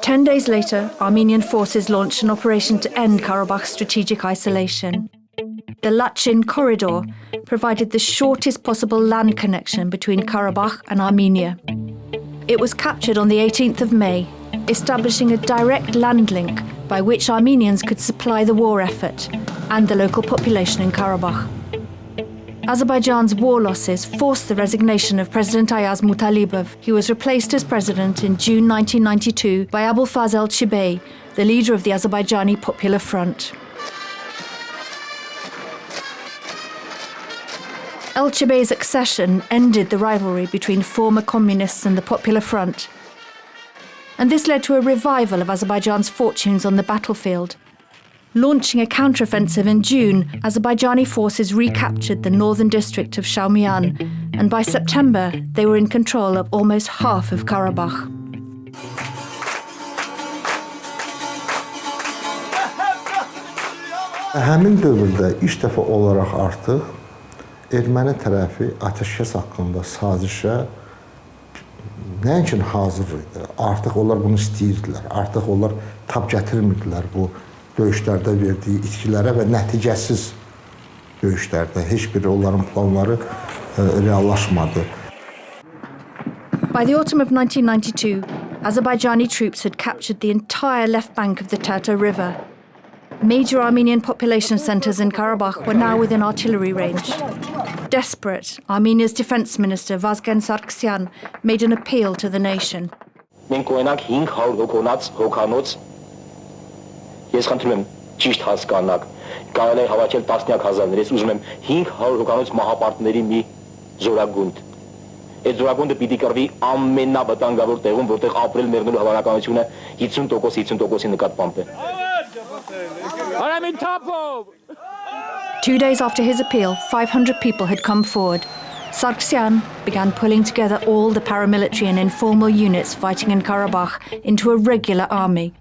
10 days later, Armenian forces launched an operation to end Karabakh's strategic isolation. The Lachin corridor provided the shortest possible land connection between Karabakh and Armenia. It was captured on the 18th of May, establishing a direct land link by which Armenians could supply the war effort and the local population in Karabakh. Azerbaijan's war losses forced the resignation of President Ayaz Mutalibov. He was replaced as president in June 1992 by Abulfaz Chibay, the leader of the Azerbaijani Popular Front. Chibay's accession ended the rivalry between former communists and the Popular Front. And this led to a revival of Azerbaijan's fortunes on the battlefield. Launching a counteroffensive in June, Azerbaijani forces recaptured the northern district of Shaumian, and by September, they were in control of almost half of Karabakh. Həmin dövrdə ilk dəfə olaraq artıq erməni tərəfi atəşkəs haqqında sazişə nəinki hazır idi, artıq onlar bunu istəyirdilər, artıq onlar tab gətirmirdilər bu döyüşlərdə verdiyi itkilərə və nəticəsiz döyüşlərdə heç biri onların planları reallaşmadı. By the autumn of 1992, Azerbaijani troops had captured the entire left bank of the Terta River. Major Armenian population centers in Karabakh were now within artillery range. Desperate, Armenia's defense minister Vazgen Sargsyan made an appeal to the nation. Մենք ունենանք 500 հոգոնոց հոգանոց. Ես խնդրում եմ ճիշտ հասկանաք. Կարելի է հավաքել տասնյակ հազարներ. Ես ուզում եմ 500 հոգանոց մահապարտների մի զորագունդ. Այդ զորագունդը պիտի կռվի ամենավտանգավոր տեղում, որտեղ ապրել մեռնելու հավանականությունը 50%-50%-ի նկատմամբ է. 2 days after his appeal, 500 people had come forward. Sargsyan began pulling together all the paramilitary and informal units fighting in Karabakh into a regular army.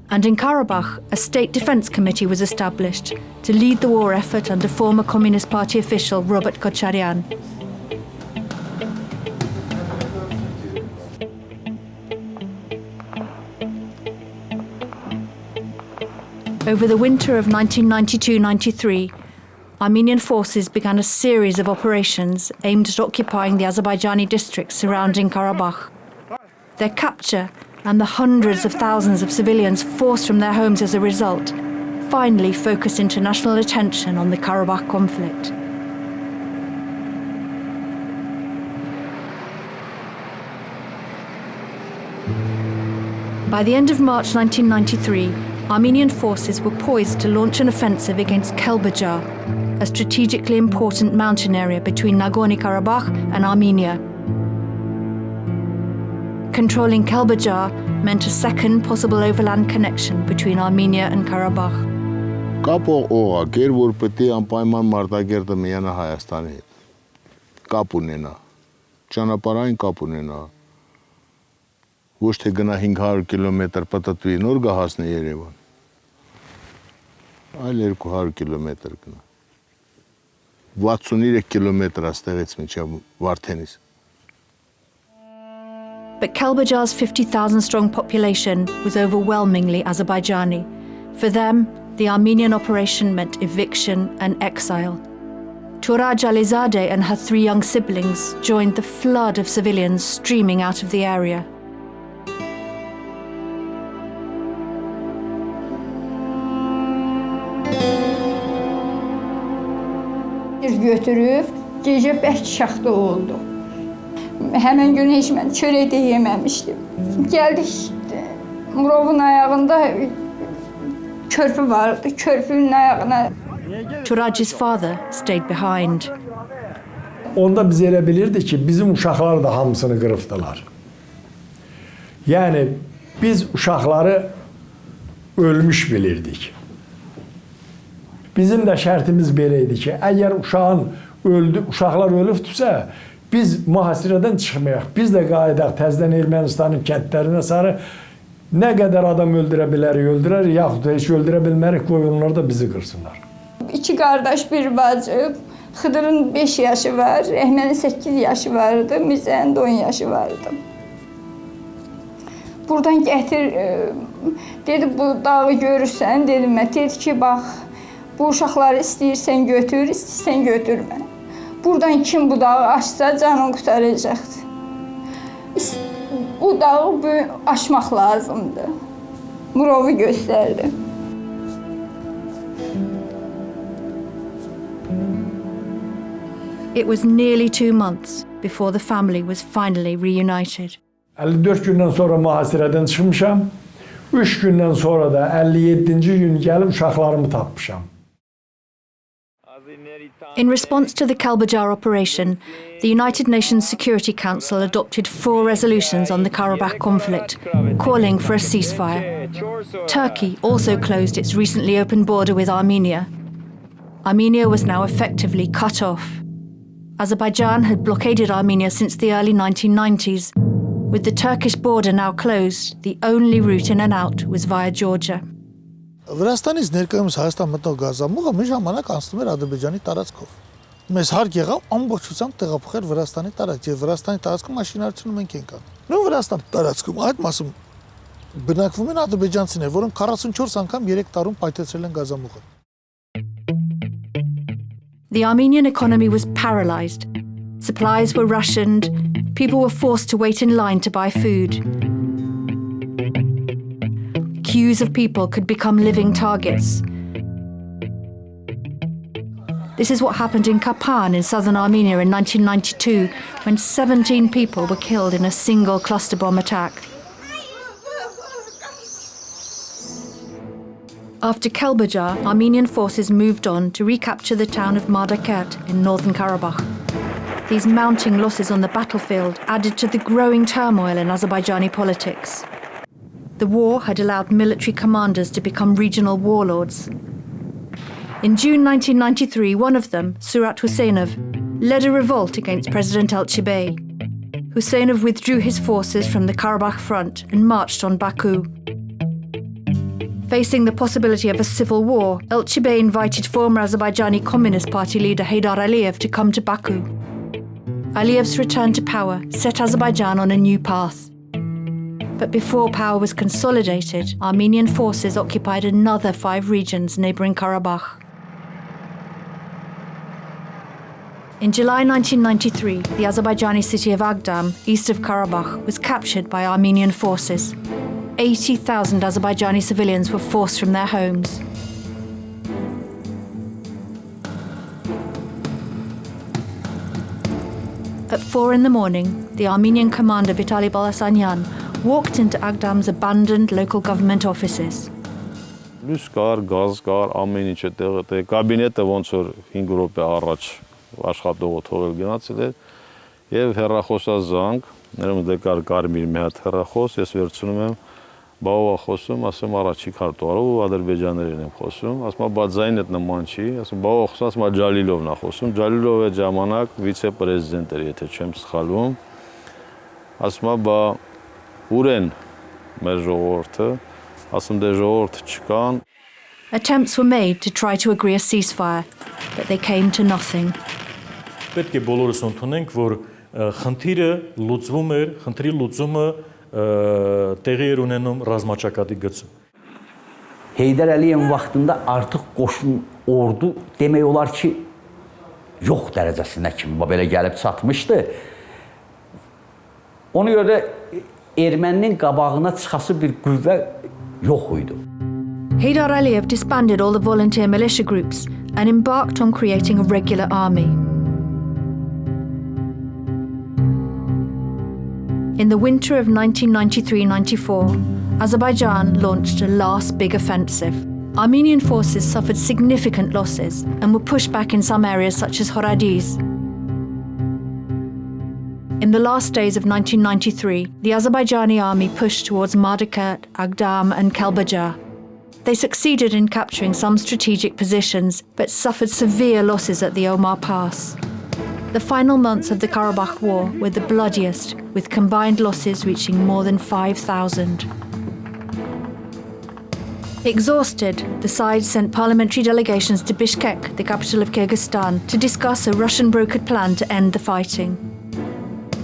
And in Karabakh, a state defense committee was established to lead the war effort under former Communist Party official Robert Kocharyan. Over the winter of 1992-93, Armenian forces began a series of operations aimed at occupying the Azerbaijani districts surrounding Karabakh. Their capture and the hundreds of thousands of civilians forced from their homes as a result finally focused international attention on the Karabakh conflict. By the end of March 1993, Armenian forces were poised to launch an offensive against Kelbajar, a strategically important mountain area between Nagorno-Karabakh and Armenia. Controlling Kelbajar meant a second possible overland connection between Armenia and Karabakh. Կապ օղակեր, որ պետք է անպայման մարտակերտը միանա Հայաստանի հետ։ Կապ ունենա, ճանապարհային կապ ունենա։ Ոչ թե գնա 500 կիլոմետր պատտվի նոր գահասնի Երևան։ Այլ 200 կիլոմետր գնա։ 63 կիլոմետր աստեղից մինչև Վարդենիս։ But Kelbajar's 50,000-strong population was overwhelmingly Azerbaijani. For them, the Armenian operation meant eviction and exile. Turaj Alizadeh and her 3 young siblings joined the flood of civilians streaming out of the area. Götürüb, gecə bək şaxta oldu. Həmən gün heç mən çörək də yeməmişdim. Gəldik, Murovun ayağında körpü vardı, körpünün ayağına. Turaj's father stayed behind. Onda biz elə bilirdik ki, bizim uşaqlar da hamısını qırıbdılar. Yəni, biz uşaqları ölmüş bilirdik. Bizim də şərtimiz belə idi ki, əgər uşaqlar ölübdürsə, biz mühasirədən çıxmayaq, biz də qayıdaq təzədən Ermənistanın kəndlərinə sarı nə qədər adam öldürə bilərik, öldürər, yaxud da heç öldürə bilmərik, qoy onlar da bizi qırsınlar. 2 qardaş, bir bacı, Xıdırın 5 yaşı var, Əhmənin 8 yaşı vardı, Mirzənin də 10 yaşı vardı. Buradan gətir, dedi bu dağı görürsən, dedim mən, dedi ki, bax, bu uşaqları istəyirsən götür, istəyirsən götürmə. Buradan kim bu dağı açsa canını qurtaracaqdır. Bu dağı aşmaq lazımdır. Murovu göstərdi. It was nearly 2 months before the family was finally reunited. 54 gündən sonra mühasirədən çıxmışam. 3 gündən sonra da 57-ci gün gəlib uşaqlarımı tapmışam. In response to the Kelbajar operation, the United Nations Security Council adopted 4 resolutions on the Karabakh conflict, calling for a ceasefire. Turkey also closed its recently opened border with Armenia. Armenia was now effectively cut off. Azerbaijan had blockaded Armenia since the early 1990s. With the Turkish border now closed, the only route in and out was via Georgia. Վրաստանից ներկայումս Հայաստան մտնող գազամուղը մի ժամանակ անցնում էր Ադրբեջանի տարածքով։ Մեզ հարկ եղավ ամբողջությամբ տեղափոխել Վրաստանի տարածք, եւ Վրաստանի տարածքում մաշինարարությունը մենք ենք անում։ Նույն Վրաստանի տարածքում այդ մասում բնակվում են ադրբեջանցիներ, որոնք 44 անգամ 3 տարում պայթեցրել են գազամուղը։ The Armenian economy was paralyzed. Supplies were rationed. People were forced to wait in line to buy food. Queues of people could become living targets. This is what happened in Kapan in southern Armenia in 1992, when 17 people were killed in a single cluster bomb attack. After Kelbajar, Armenian forces moved on to recapture the town of Mardakert in northern Karabakh. These mounting losses on the battlefield added to the growing turmoil in Azerbaijani politics. The war had allowed military commanders to become regional warlords. In June 1993, one of them, Surat Huseynov, led a revolt against President Elchibey. Huseynov withdrew his forces from the Karabakh front and marched on Baku. Facing the possibility of a civil war, Elchibey invited former Azerbaijani Communist Party leader Heydar Aliyev to come to Baku. Aliyev's return to power set Azerbaijan on a new path. But before power was consolidated, Armenian forces occupied another 5 regions neighbouring Karabakh. In July 1993, the Azerbaijani city of Agdam, east of Karabakh, was captured by Armenian forces. 80,000 Azerbaijani civilians were forced from their homes. At 4 in the morning, the Armenian commander Vitaly Balasanyan walked into Agdam's abandoned local government offices. Լույս կար, գազ կար, ամեն ինչ այդտեղ, կաբինետը ոնց որ 5 րոպե առաջ աշխատողը թողել գնացել էր եւ հեռախոսազանգ, ներում դե կար կարմիր մի հատ հեռախոս, ես վերցնում եմ, բավա խոսում, ասում առաջի քարտուղարով ու ադրբեջաներեն եմ խոսում, ասում բա ձայնը նման չի, ասում բավա խոսում, ասում Ջալիլովն է խոսում, Ջալիլովը այդ ժամանակ վիցե-պրեզիդենտ էր, եթե չեմ սխալվում, ասում բա ուր են մեր ժողովուրդը, ասում դե ժողովուրդ չկան. Attempts were made to try to agree a ceasefire, but they came to nothing. Պետք է բոլորս ընդունենք, որ խնդիրը լուծվում էր, խնդրի լուծումը տեղի էր ունենում ռազմաճակատի գծում. Heydər Əliyevin vaxtında artıq qoşun ordu demək olar ki yox dərəcəsinə kimi belə gəlib çatmışdı. Ona görə erməninin qabağına çıxası bir qüvvə yox idi. Heydər Əliyev disbanded all the volunteer militia groups and embarked on creating a regular army. In the winter of 1993-94, Azerbaijan launched a last big offensive. Armenian forces suffered significant losses and were pushed back in some areas such as Horadiz. In the last days of 1993, the Azerbaijani army pushed towards Mardikert, Agdam and Kelbajar. They succeeded in capturing some strategic positions, but suffered severe losses at the Omar Pass. The final months of the Karabakh War were the bloodiest, with combined losses reaching more than 5,000. Exhausted, the sides sent parliamentary delegations to Bishkek, the capital of Kyrgyzstan, to discuss a Russian-brokered plan to end the fighting.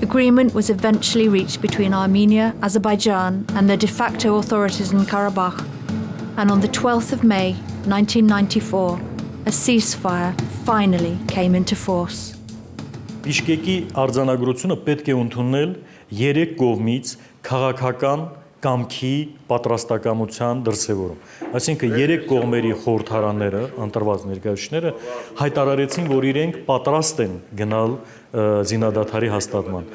Agreement was eventually reached between Armenia, Azerbaijan, and the de facto authorities in Karabakh, and on the 12th of May, 1994, a ceasefire finally came into force. Բիշկեկի արձանագրությունը պետք է ընդունել 3 կողմից քաղաքական կամքի պատրաստակամության դրսևորում։ Այսինքն 3 կողմերի խորհրդարանները, ընտրված ներկայացուցիչները հայտարարեցին, որ իրենք պատրաստ են գնալ զինադադարի հաստատման։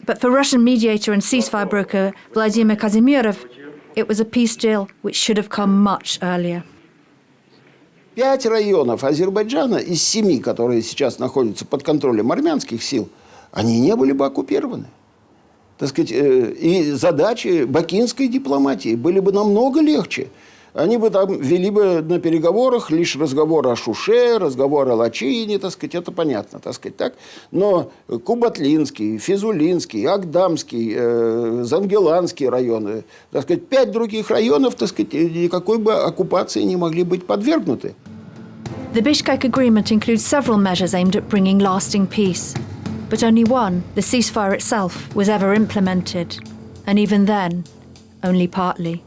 But for Russian mediator and ceasefire broker Vladimir Kazimierov, it was a peace deal which should have come much earlier. 5 районов Азербайджана из 7, которые сейчас находятся под контролем армянских сил, они не были бы оккупированы. Так сказать, и задачи бакинской дипломатии были бы намного легче. Они бы там вели бы на переговорах лишь разговор о Шуше, разговор о Лачине, так сказать, это понятно, так сказать, так. Но Кубатлинский, Физулинский, Агдамский, Зангеланский районы, так сказать, 5 других районов, так сказать, никакой бы оккупации не могли быть подвергнуты. The Bishkek Agreement includes several measures aimed at bringing lasting peace. But only one, the ceasefire itself, was ever implemented. And even then, only partly.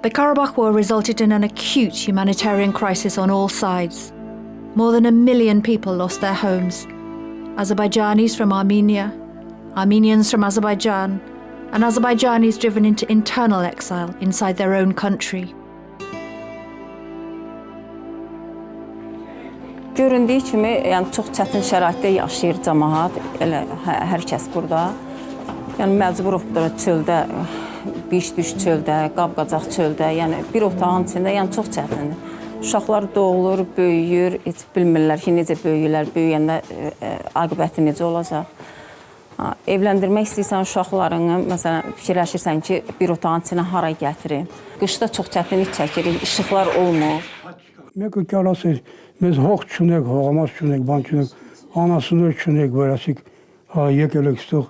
The Karabakh War resulted in an acute humanitarian crisis on all sides. More than 1 million people lost their homes. Azerbaijanis from Armenia, Armenians from Azerbaijan, and Azerbaijanis driven into internal exile inside their own country. Göründüyü kimi, yəni çox çətin şəraitdə yaşayır cəmaət, elə hər kəs burada. Yəni məcburuqdur çöldə, biş düş çöldə, qab-qacaq çöldə, yəni bir otağın içində, yəni çox çətindir. Uşaqlar doğulur, böyüyür, heç bilmirlər ki, necə böyüyürlər, böyüyəndə aqibəti necə olacaq. Evləndirmək istəyirsən uşaqlarını, məsələn, fikirləşirsən ki, bir otağın içinə hara gətirir. Qışda çox çətinlik çəkirik, işıqlar olmur. Մեկը կարասեր, մեզ հող չունեք, հողամաս չունեք, բան չունեք, անասուններ չունեք, վերասիկ եկել եք ստող։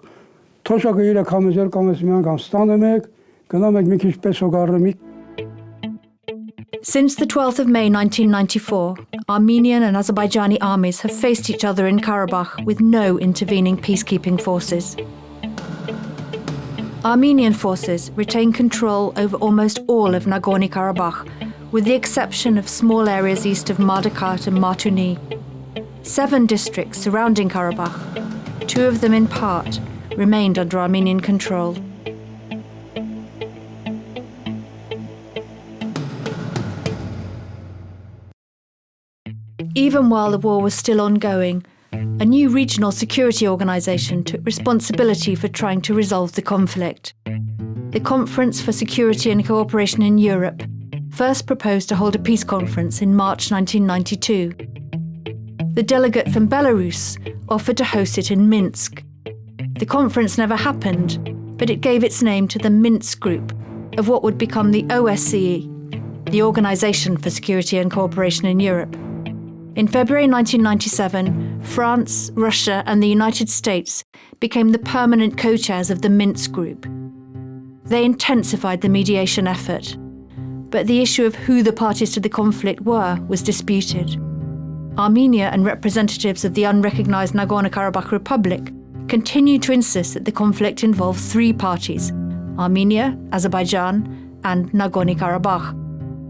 Թոշակը 3 համեզեր կամ ես մի անգամ ստանում եք, գնում եք մի քիչ պես հոգ առնում եք։ Since the 12th of May 1994, Armenian and Azerbaijani armies have faced each other in Karabakh with no intervening peacekeeping forces. Armenian forces retain control over almost all of Nagorno-Karabakh, with the exception of small areas east of Mardakat and Martuni. 7 districts surrounding Karabakh, 2 of them in part, remained under Armenian control. Even while the war was still ongoing, a new regional security organisation took responsibility for trying to resolve the conflict. The Conference for Security and Cooperation in Europe first proposed to hold a peace conference in March 1992. The delegate from Belarus offered to host it in Minsk. The conference never happened, but it gave its name to the Minsk Group of what would become the OSCE, the Organisation for Security and Cooperation in Europe. In February 1997, France, Russia and the United States became the permanent co-chairs of the Minsk Group. They intensified the mediation effort, but the issue of who the parties to the conflict were was disputed. Armenia and representatives of the unrecognized Nagorno-Karabakh Republic continued to insist that the conflict involved 3 parties, Armenia, Azerbaijan and Nagorno-Karabakh.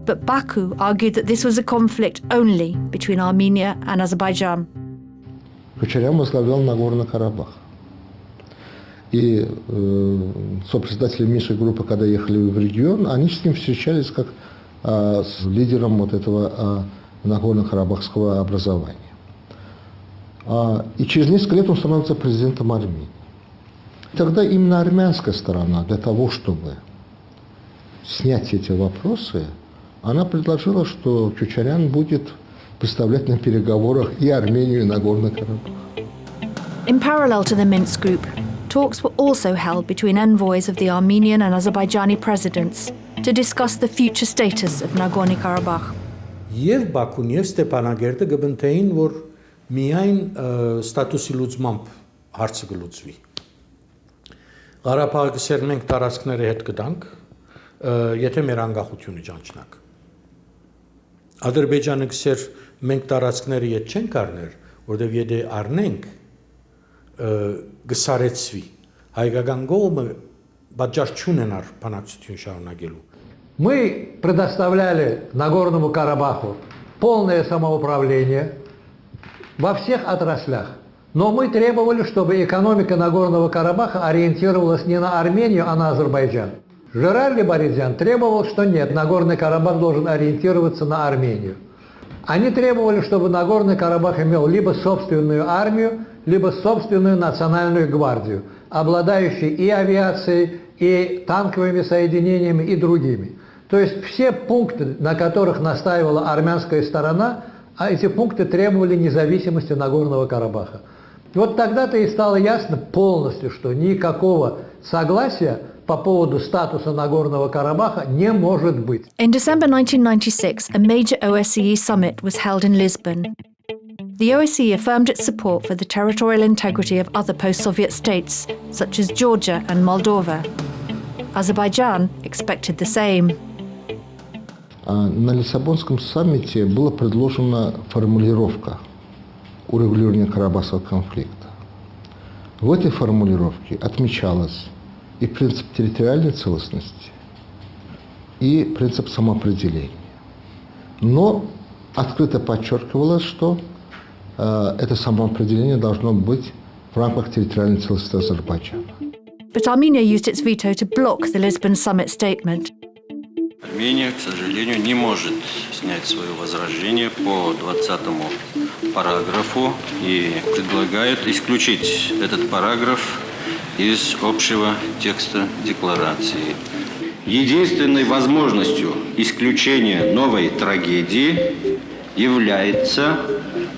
But Baku argued that this was a conflict only between Armenia and Azerbaijan. Кучерян возглавлял Нагорный Карабах. И сопредседатели Минской группы, когда ехали в регион, они с ним встречались как с лидером вот этого Нагорно-Карабахского образования. И через несколько лет он становится президентом Армении. Тогда именно армянская сторона для того, чтобы снять эти вопросы, она предложила, что Чучарян будет представлять на переговорах и Армению, и Нагорный Карабах. In parallel to the Minsk Group, talks were also held between envoys of the Armenian and Azerbaijani presidents to discuss the future status of Nagorno-Karabakh. Եվ Բաքուն եւ Ստեփանագերտը գտնեին, որ միայն ստատուսի լուծմամբ հարցը կլուծվի։ Ղարաբաղը կսեր մենք տարածքները հետ կդանք, եթե մեր անկախությունը ճանչնանք։ Ադրբեջանը կսեր մենք տարածքները հետ չենք առներ, որտեղ եթե առնենք գսարեցվի։ Հայկական կողմը պատճառ չունենար բանակցություն շարունակելու։ Мы предоставляли Нагорному Карабаху полное самоуправление во всех отраслях. Но мы требовали, чтобы экономика Нагорного Карабаха ориентировалась не на Армению, а на Азербайджан. Жерар Лебаридзян требовал, что нет, Нагорный Карабах должен ориентироваться на Армению. Они требовали, чтобы Нагорный Карабах имел либо собственную армию, либо собственную национальную гвардию, обладающую и авиацией, и танковыми соединениями, и другими. То есть все пункты, на которых настаивала армянская сторона, а эти пункты требовали независимости Нагорного Карабаха. И вот тогда-то и стало ясно полностью, что никакого согласия по поводу статуса Нагорного Карабаха не может быть. In December 1996, a major OSCE summit was held in Lisbon. The OSCE affirmed its support for the territorial integrity of other post-Soviet states, such as Georgia and Moldova. Azerbaijan expected the same. На Лиссабонском саммите была предложена формулировка урегулирования Карабахского конфликта. В этой формулировке отмечалось и принцип территориальной целостности, и принцип самоопределения. Но открыто подчеркивалось, что это самоопределение должно быть в рамках территориальной целостности Азербайджана. But Armenia used its veto to block the Lisbon summit statement. Армения, к сожалению, не может снять свое возражение по 20-му параграфу и предлагает исключить этот параграф из общего текста декларации. Единственной возможностью исключения новой трагедии является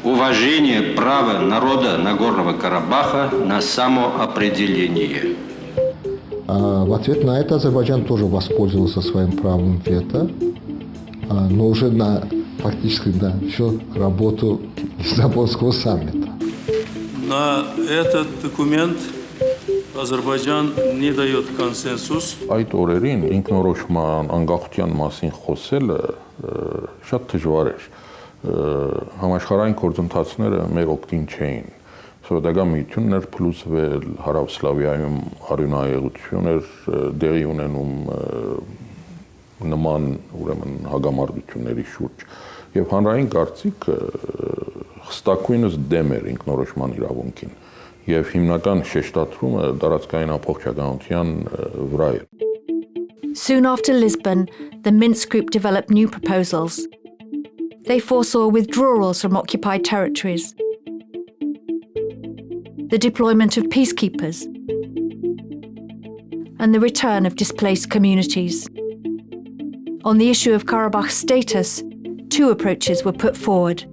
уважение права народа Нагорного Карабаха на самоопределение. В ответ на это Азербайджан тоже воспользовался своим правом вето, но уже фактически на всю работу Лиссабонского саммита. На этот документ Azerbaycan не дает консенсус. Այդ օրերին ինքնորոշման անկախության մասին խոսելը շատ դժվար էր։ Համաշխարհային գործընթացները մեր օգտին չէին։ Սովետական միությունն էր փլուզվել, Հարավսլավիայում արյունահեղություն էր դեղի ունենում նման ուրեմն հագամարտությունների շուրջ։ Եվ հանրային կարծիքը խստակույնս դեմ էր ինքնորոշման իրավունքին։ Եվ հիմնական շեշտադրումը տարածքային ամբողջականության վրա էր։ Soon after Lisbon, the Minsk group developed new proposals. They foresaw withdrawals from occupied territories, the deployment of peacekeepers, and the return of displaced communities. On the issue of Karabakh's status, two approaches were put forward.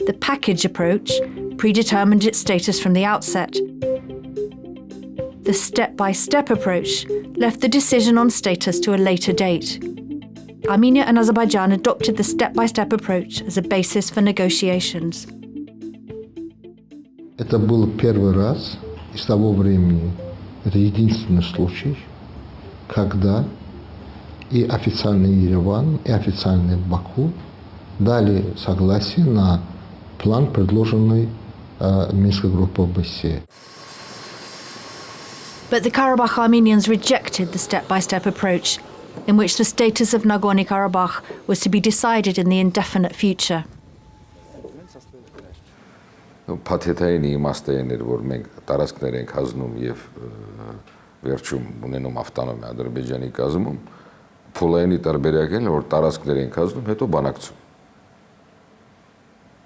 The package approach predetermined its status from the outset. The step-by-step approach left the decision on status to a later date. Armenia and Azerbaijan adopted the step-by-step approach as a basis for negotiations. Это был первый раз, и с того времени это единственный случай, когда и официальный Ереван, и официальный Баку дали согласие на план, предложенный Минской группой ОБСЕ. But the Karabakh Armenians rejected the step-by-step approach, in which the status of Nagorno-Karabakh was to be decided in the indefinite future. Փաթեթային իմաստային էր, որ մենք տարածքներ ենք հազնում եւ վերջում ունենում ավտոնոմիա Ադրբեջանի կազմում, փոլայինի տարբերակն է, որ տարածքներ ենք հազնում, հետո բանակցում։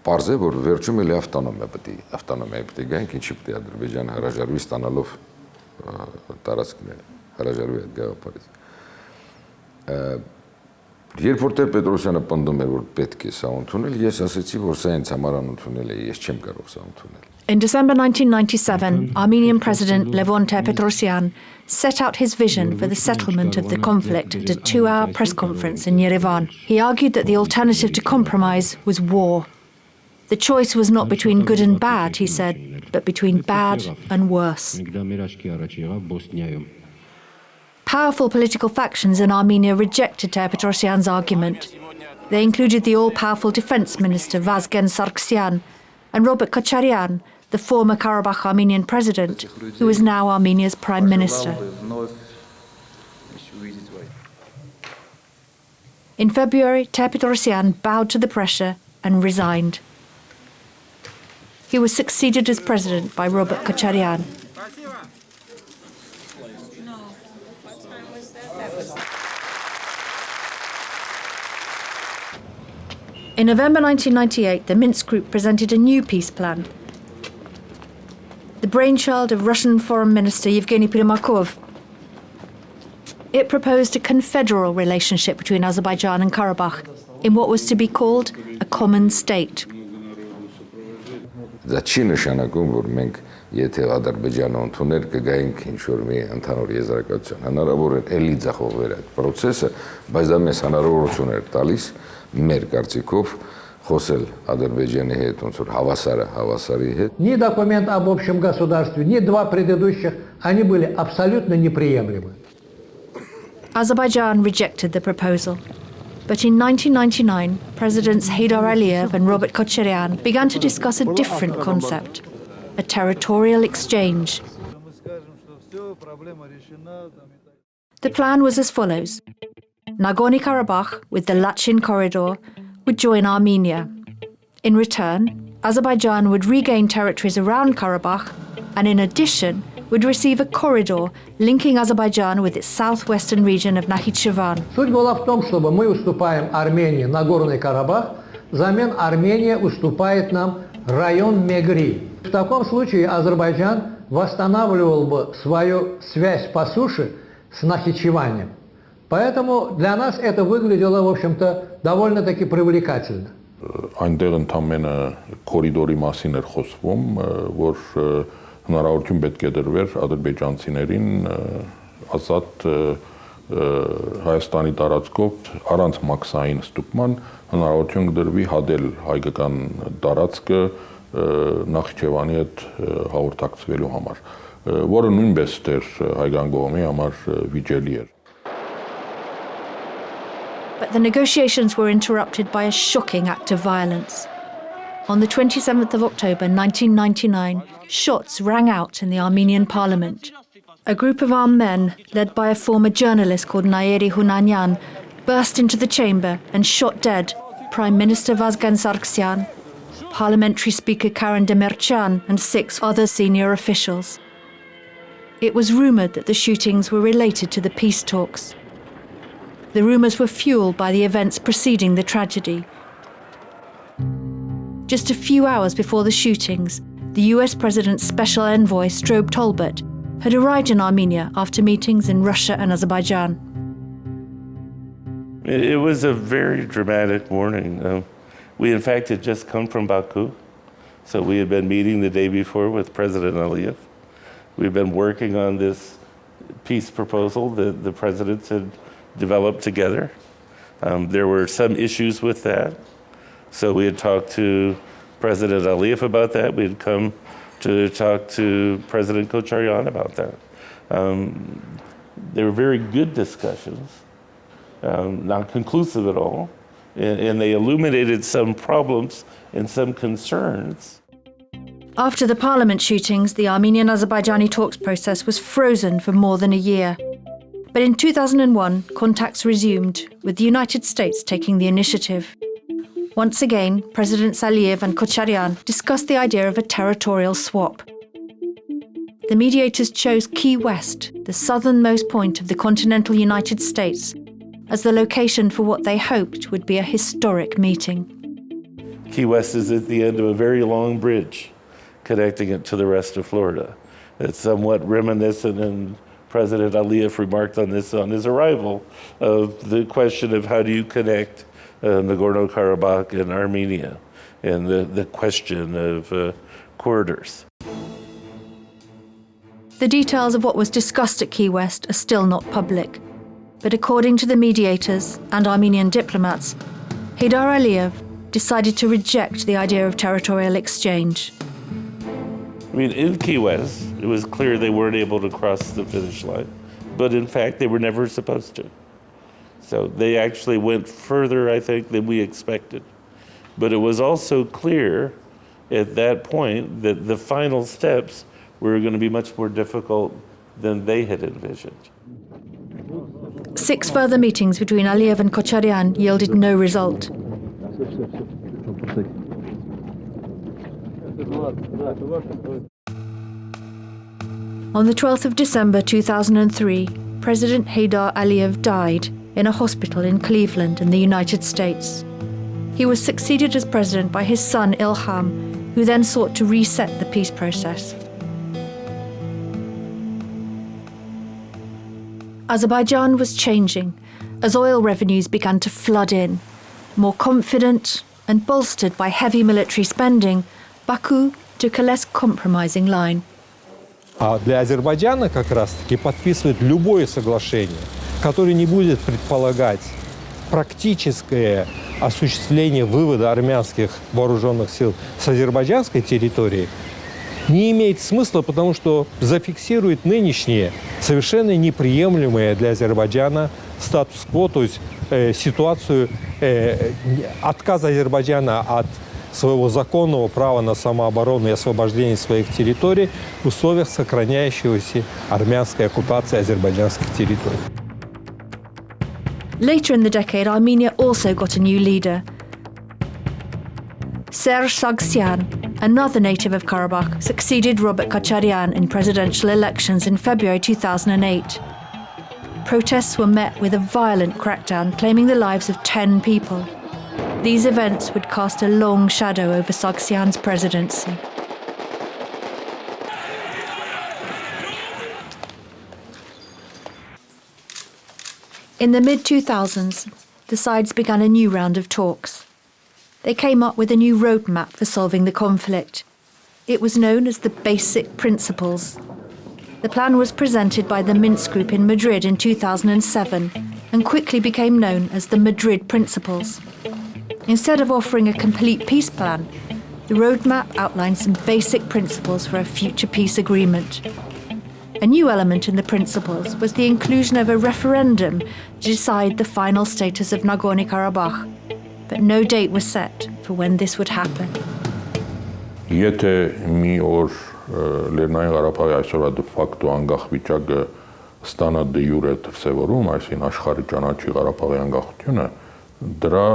Պարզ է, որ վերջում էլ ավտոնոմիա պետք է գանք, ինչի պետք է Ադրբեջանը հրաժարվի ստանալով տարածքներ, հրաժարվի այդ գաղափարից։ Երբ որ Պետրոսյանը պնդում էր, որ պետք է սա ընդունել, ես ասեցի, որ սա ինձ համար անընդունել է, ես չեմ կարող սա ընդունել։ In December 1997, Armenian President Levon Ter-Petrosyan set out his vision for the settlement of the conflict at a 2-hour press conference in Yerevan. He argued that the alternative to compromise was war. The choice was not between good and bad, he said, but between bad and worse. Powerful political factions in Armenia rejected Ter-Petrosyan's argument. They included the all-powerful defense minister Vazgen Sargsyan and Robert Kocharyan, the former Karabakh Armenian president, who is now Armenia's prime minister. In February, Ter-Petrosyan bowed to the pressure and resigned. He was succeeded as president by Robert Kocharyan. In November 1998, the Minsk group presented a new peace plan. The brainchild of Russian Foreign Minister Yevgeny Primakov. It proposed a confederal relationship between Azerbaijan and Karabakh in what was to be called a common state. Դա չի նշանակում, որ մենք եթե Ադրբեջանը ընդուներ կգայինք ինչ-որ մի ընդհանուր եզրակացության։ Հնարավոր է էլի ձախողվեր այդ process-ը, բայց դա մեզ հնարավորություն էր տալիս մեր կարծիքով խոսել Ադրբեջանի հետ, ոնց որ հավասարի հետ։ Ни документ об общем государстве, ни два предыдущих, они были абсолютно неприемлемы. Azerbaijan rejected the proposal. But in 1999, Presidents Heydar Aliyev and Robert Kocharyan began to discuss a different concept, a territorial exchange. The plan was as follows. Nagorno-Karabakh, with the Lachin corridor, would join Armenia. In return, Azerbaijan would regain territories around Karabakh and in addition would receive a corridor linking Azerbaijan with its southwestern region of Nakhchivan. Суть была в том, чтобы мы уступаем Армении Нагорный Карабах, взамен Армения уступает нам район Мегри. В таком случае Азербайджан восстанавливал бы свою связь по суше с Нахичеванием. Поэтому для нас это выглядело, в общем-то, довольно-таки привлекательно. Այնտեղ ընդամենը կորիդորի մասին էր խոսվում, որ հնարավորություն պետք է դրվեր ադրբեջանցիներին ազատ Հայաստանի տարածքով առանց մաքսային ստուգման հնարավորություն դրվի հադել հայկական տարածքը Նախիջևանի հետ հաղորդակցվելու համար։ որը նույնպես դեռ հայկական կողմի համար վիճելի էր։ But the negotiations were interrupted by a shocking act of violence. On the 27th of October 1999, shots rang out in the Armenian parliament. A group of armed men, led by a former journalist called Nayeri Hunanyan, burst into the chamber and shot dead Prime Minister Vazgen Sargsyan, Parliamentary Speaker Karen Demirchan, and 6 other senior officials. It was rumoured that the shootings were related to the peace talks. The rumours were fuelled by the events preceding the tragedy. Just a few hours before the shootings, the US President's special envoy, Strobe Tolbert, had arrived in Armenia after meetings in Russia and Azerbaijan. It was a very dramatic morning. We, in fact, had just come from Baku, so we had been meeting the day before with President Aliyev. We've been working on this peace proposal that the presidents had developed together. There were some issues with that, so we had talked to President Aliyev about that. We had come to talk to President Kocharyan about that. They were very good discussions, not conclusive at all, and they illuminated some problems and some concerns. After the parliament shootings, the Armenian-Azerbaijani talks process was frozen for more than a year. But in 2001, contacts resumed, with the United States taking the initiative. Once again, Presidents Aliyev and Kocharyan discussed the idea of a territorial swap. The mediators chose Key West, the southernmost point of the continental United States, as the location for what they hoped would be a historic meeting. Key West is at the end of a very long bridge connecting it to the rest of Florida. It's somewhat reminiscent, and President Aliyev remarked on this on his arrival, of the question of how do you connect Nagorno-Karabakh and Armenia, and the question of corridors. The details of what was discussed at Key West are still not public, but according to the mediators and Armenian diplomats, Heydar Aliyev decided to reject the idea of territorial exchange. I mean, in Key West, it was clear they weren't able to cross the finish line, but in fact, they were never supposed to. So they actually went further, I think, than we expected. But it was also clear at that point that the final steps were going to be much more difficult than they had envisioned. 6 further meetings between Aliyev and Kocharyan yielded no result. On the 12th of December 2003, President Heydar Aliyev died in a hospital in Cleveland in the United States. He was succeeded as president by his son Ilham, who then sought to reset the peace process. Azerbaijan was changing as oil revenues began to flood in. More confident and bolstered by heavy military spending, Baku took a less compromising line. А для Азербайджана как раз-таки подписывать любое соглашение, которое не будет предполагать практическое осуществление вывода армянских вооруженных сил с азербайджанской территории, не имеет смысла, потому что зафиксирует нынешнее, совершенно неприемлемое для Азербайджана статус-кво, то есть ситуацию отказа Азербайджана от своего законного права на самооборону и освобождение своих территорий в условиях сохраняющейся армянской оккупации азербайджанских территорий. Later in the decade, Armenia also got a new leader. Serge Sargsyan, another native of Karabakh, succeeded Robert Kocharyan in presidential elections in February 2008. Protests were met with a violent crackdown, claiming the lives of 10 people. These events would cast a long shadow over Sargsyan's presidency. In the mid-2000s, the sides began a new round of talks. They came up with a new roadmap for solving the conflict. It was known as the Basic Principles. The plan was presented by the Minsk Group in Madrid in 2007 and quickly became known as the Madrid Principles. Instead of offering a complete peace plan, the roadmap outlined some basic principles for a future peace agreement. A new element in the principles was the inclusion of a referendum to decide the final status of Nagorno-Karabakh, but no date was set for when this would happen. Եթե մի օր Լեռնային Ղարաբաղի այսօրվա դե ֆակտո անկախ վիճակը ստանա դե յուրե դրսևորում, այսինքն աշխարհի ճանաչի Ղարաբաղի անկախությունը, դրա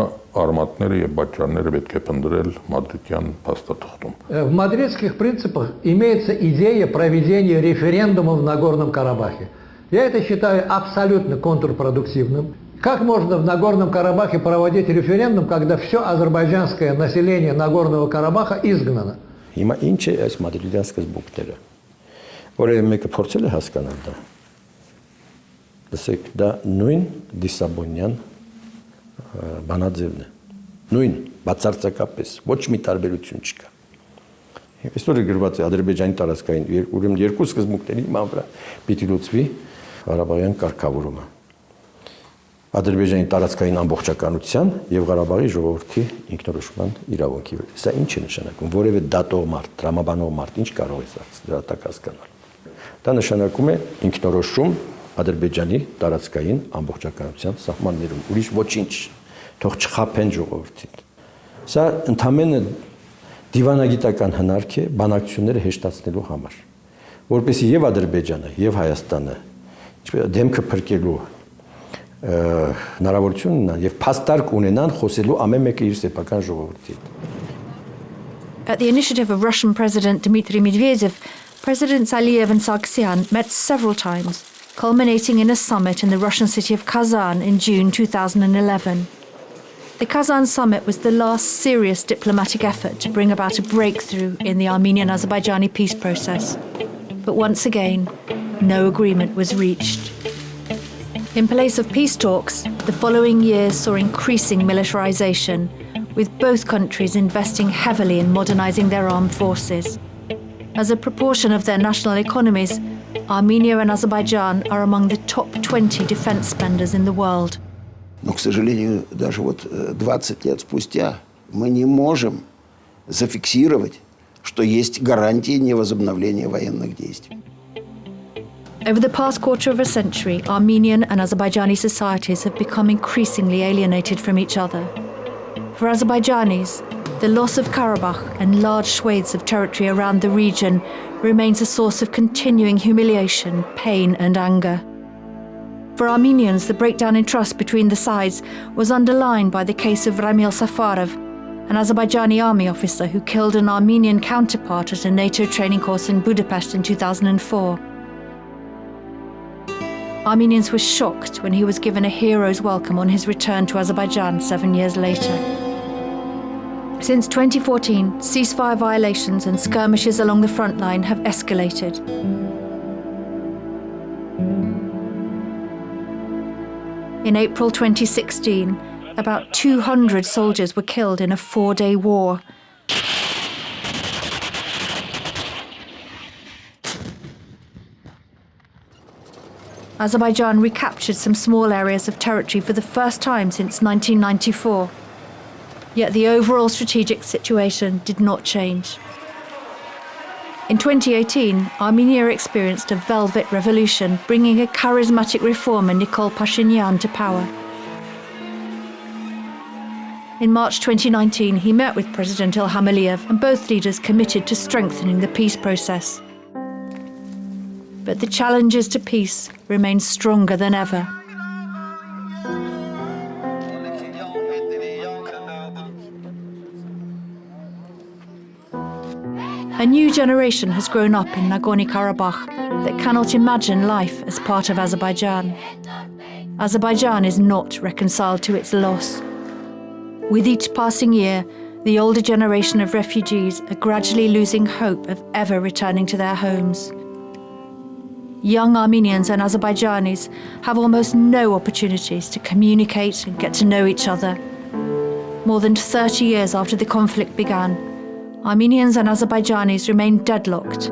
արմատները եւ պատճառները պետք է փնտրել մադրիդյան փաստաթղթում։ В мадридских принципах имеется идея проведения референдума в Нагорном Карабахе. Я это считаю абсолютно контрпродуктивным. Как можно в Нагорном Карабахе проводить референдум, когда все азербайджанское население Нагорного Карабаха изгнано? Հիմա ինչ է այս մադրիդյան սկզբունքները, որը մեկը փորձել է հասկանալ դա։ Լսեք, դա նույն դիսաբոնյան բանաձևն է, նույն բացարձակապես, ոչ մի տարբերություն չկա։ Այսօր գրված է Ադրբեջանի տարածքային, ուրեմն երկու սկզբունքների հիման վրա պիտի լուծվի Ղարաբաղյան կարգավորումը։ Ադրբեջանի տարածքային ամբողջականության եւ Ղարաբաղի ժողովրդի ինքնորոշման իրավունքի։ Սա ինչ է նշանակում, որևէ դատող մարդ, տրամաբանող մարդ ինչ կարող է դրա տակ հասկանալ։ Դա նշանակում է ինքնորոշում Ադրբեջանի տարածքային ամբողջականության սահմաններում, ուրիշ ոչինչ, թող չխաբեն ժողովրդին։ Սա ընդամենը դիվանագիտական հնարք է բանակցությունները հեշտացնելու համար, որպեսզի եւ Ադրբեջանը եւ Հայաստանը դեմքը փրկելու հնարավորություն ունենան եւ փաստարկ ունենան խոսելու ամեն մեկը իր սեփական ժողովրդին։ At the initiative of Russian President Dmitry Medvedev, Presidents Aliyev and Sargsyan met several times, culminating in a summit in the Russian city of Kazan in June 2011. The Kazan summit was the last serious diplomatic effort to bring about a breakthrough in the Armenian-Azerbaijani peace process. But once again, no agreement was reached. In place of peace talks, the following years saw increasing militarization, with both countries investing heavily in modernizing their armed forces. As a proportion of their national economies, Armenia and Azerbaijan are among the top 20 defense spenders in the world. Но, к сожалению, даже вот 20 лет спустя мы не можем зафиксировать, что есть гарантии невозобновления военных действий. Over the past quarter of a century, Armenian and Azerbaijani societies have become increasingly alienated from each other. For Azerbaijanis, the loss of Karabakh and large swathes of territory around the region remains a source of continuing humiliation, pain and anger. For Armenians, the breakdown in trust between the sides was underlined by the case of Ramil Safarov, an Azerbaijani army officer who killed an Armenian counterpart at a NATO training course in Budapest in 2004. Armenians were shocked when he was given a hero's welcome on his return to Azerbaijan 7 years later. Since 2014, ceasefire violations and skirmishes along the front line have escalated. In April 2016, about 200 soldiers were killed in a 4-day war. Azerbaijan recaptured some small areas of territory for the first time since 1994. Yet the overall strategic situation did not change. In 2018, Armenia experienced a velvet revolution, bringing a charismatic reformer Nikol Pashinyan to power. In March 2019, he met with President Ilham Aliyev, and both leaders committed to strengthening the peace process. But the challenges to peace remain stronger than ever. A new generation has grown up in Nagorno-Karabakh that cannot imagine life as part of Azerbaijan. Azerbaijan is not reconciled to its loss. With each passing year, the older generation of refugees are gradually losing hope of ever returning to their homes. Young Armenians and Azerbaijanis have almost no opportunities to communicate and get to know each other. More than 30 years after the conflict began, Armenians and Azerbaijanis remain deadlocked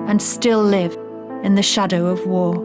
and still live in the shadow of war.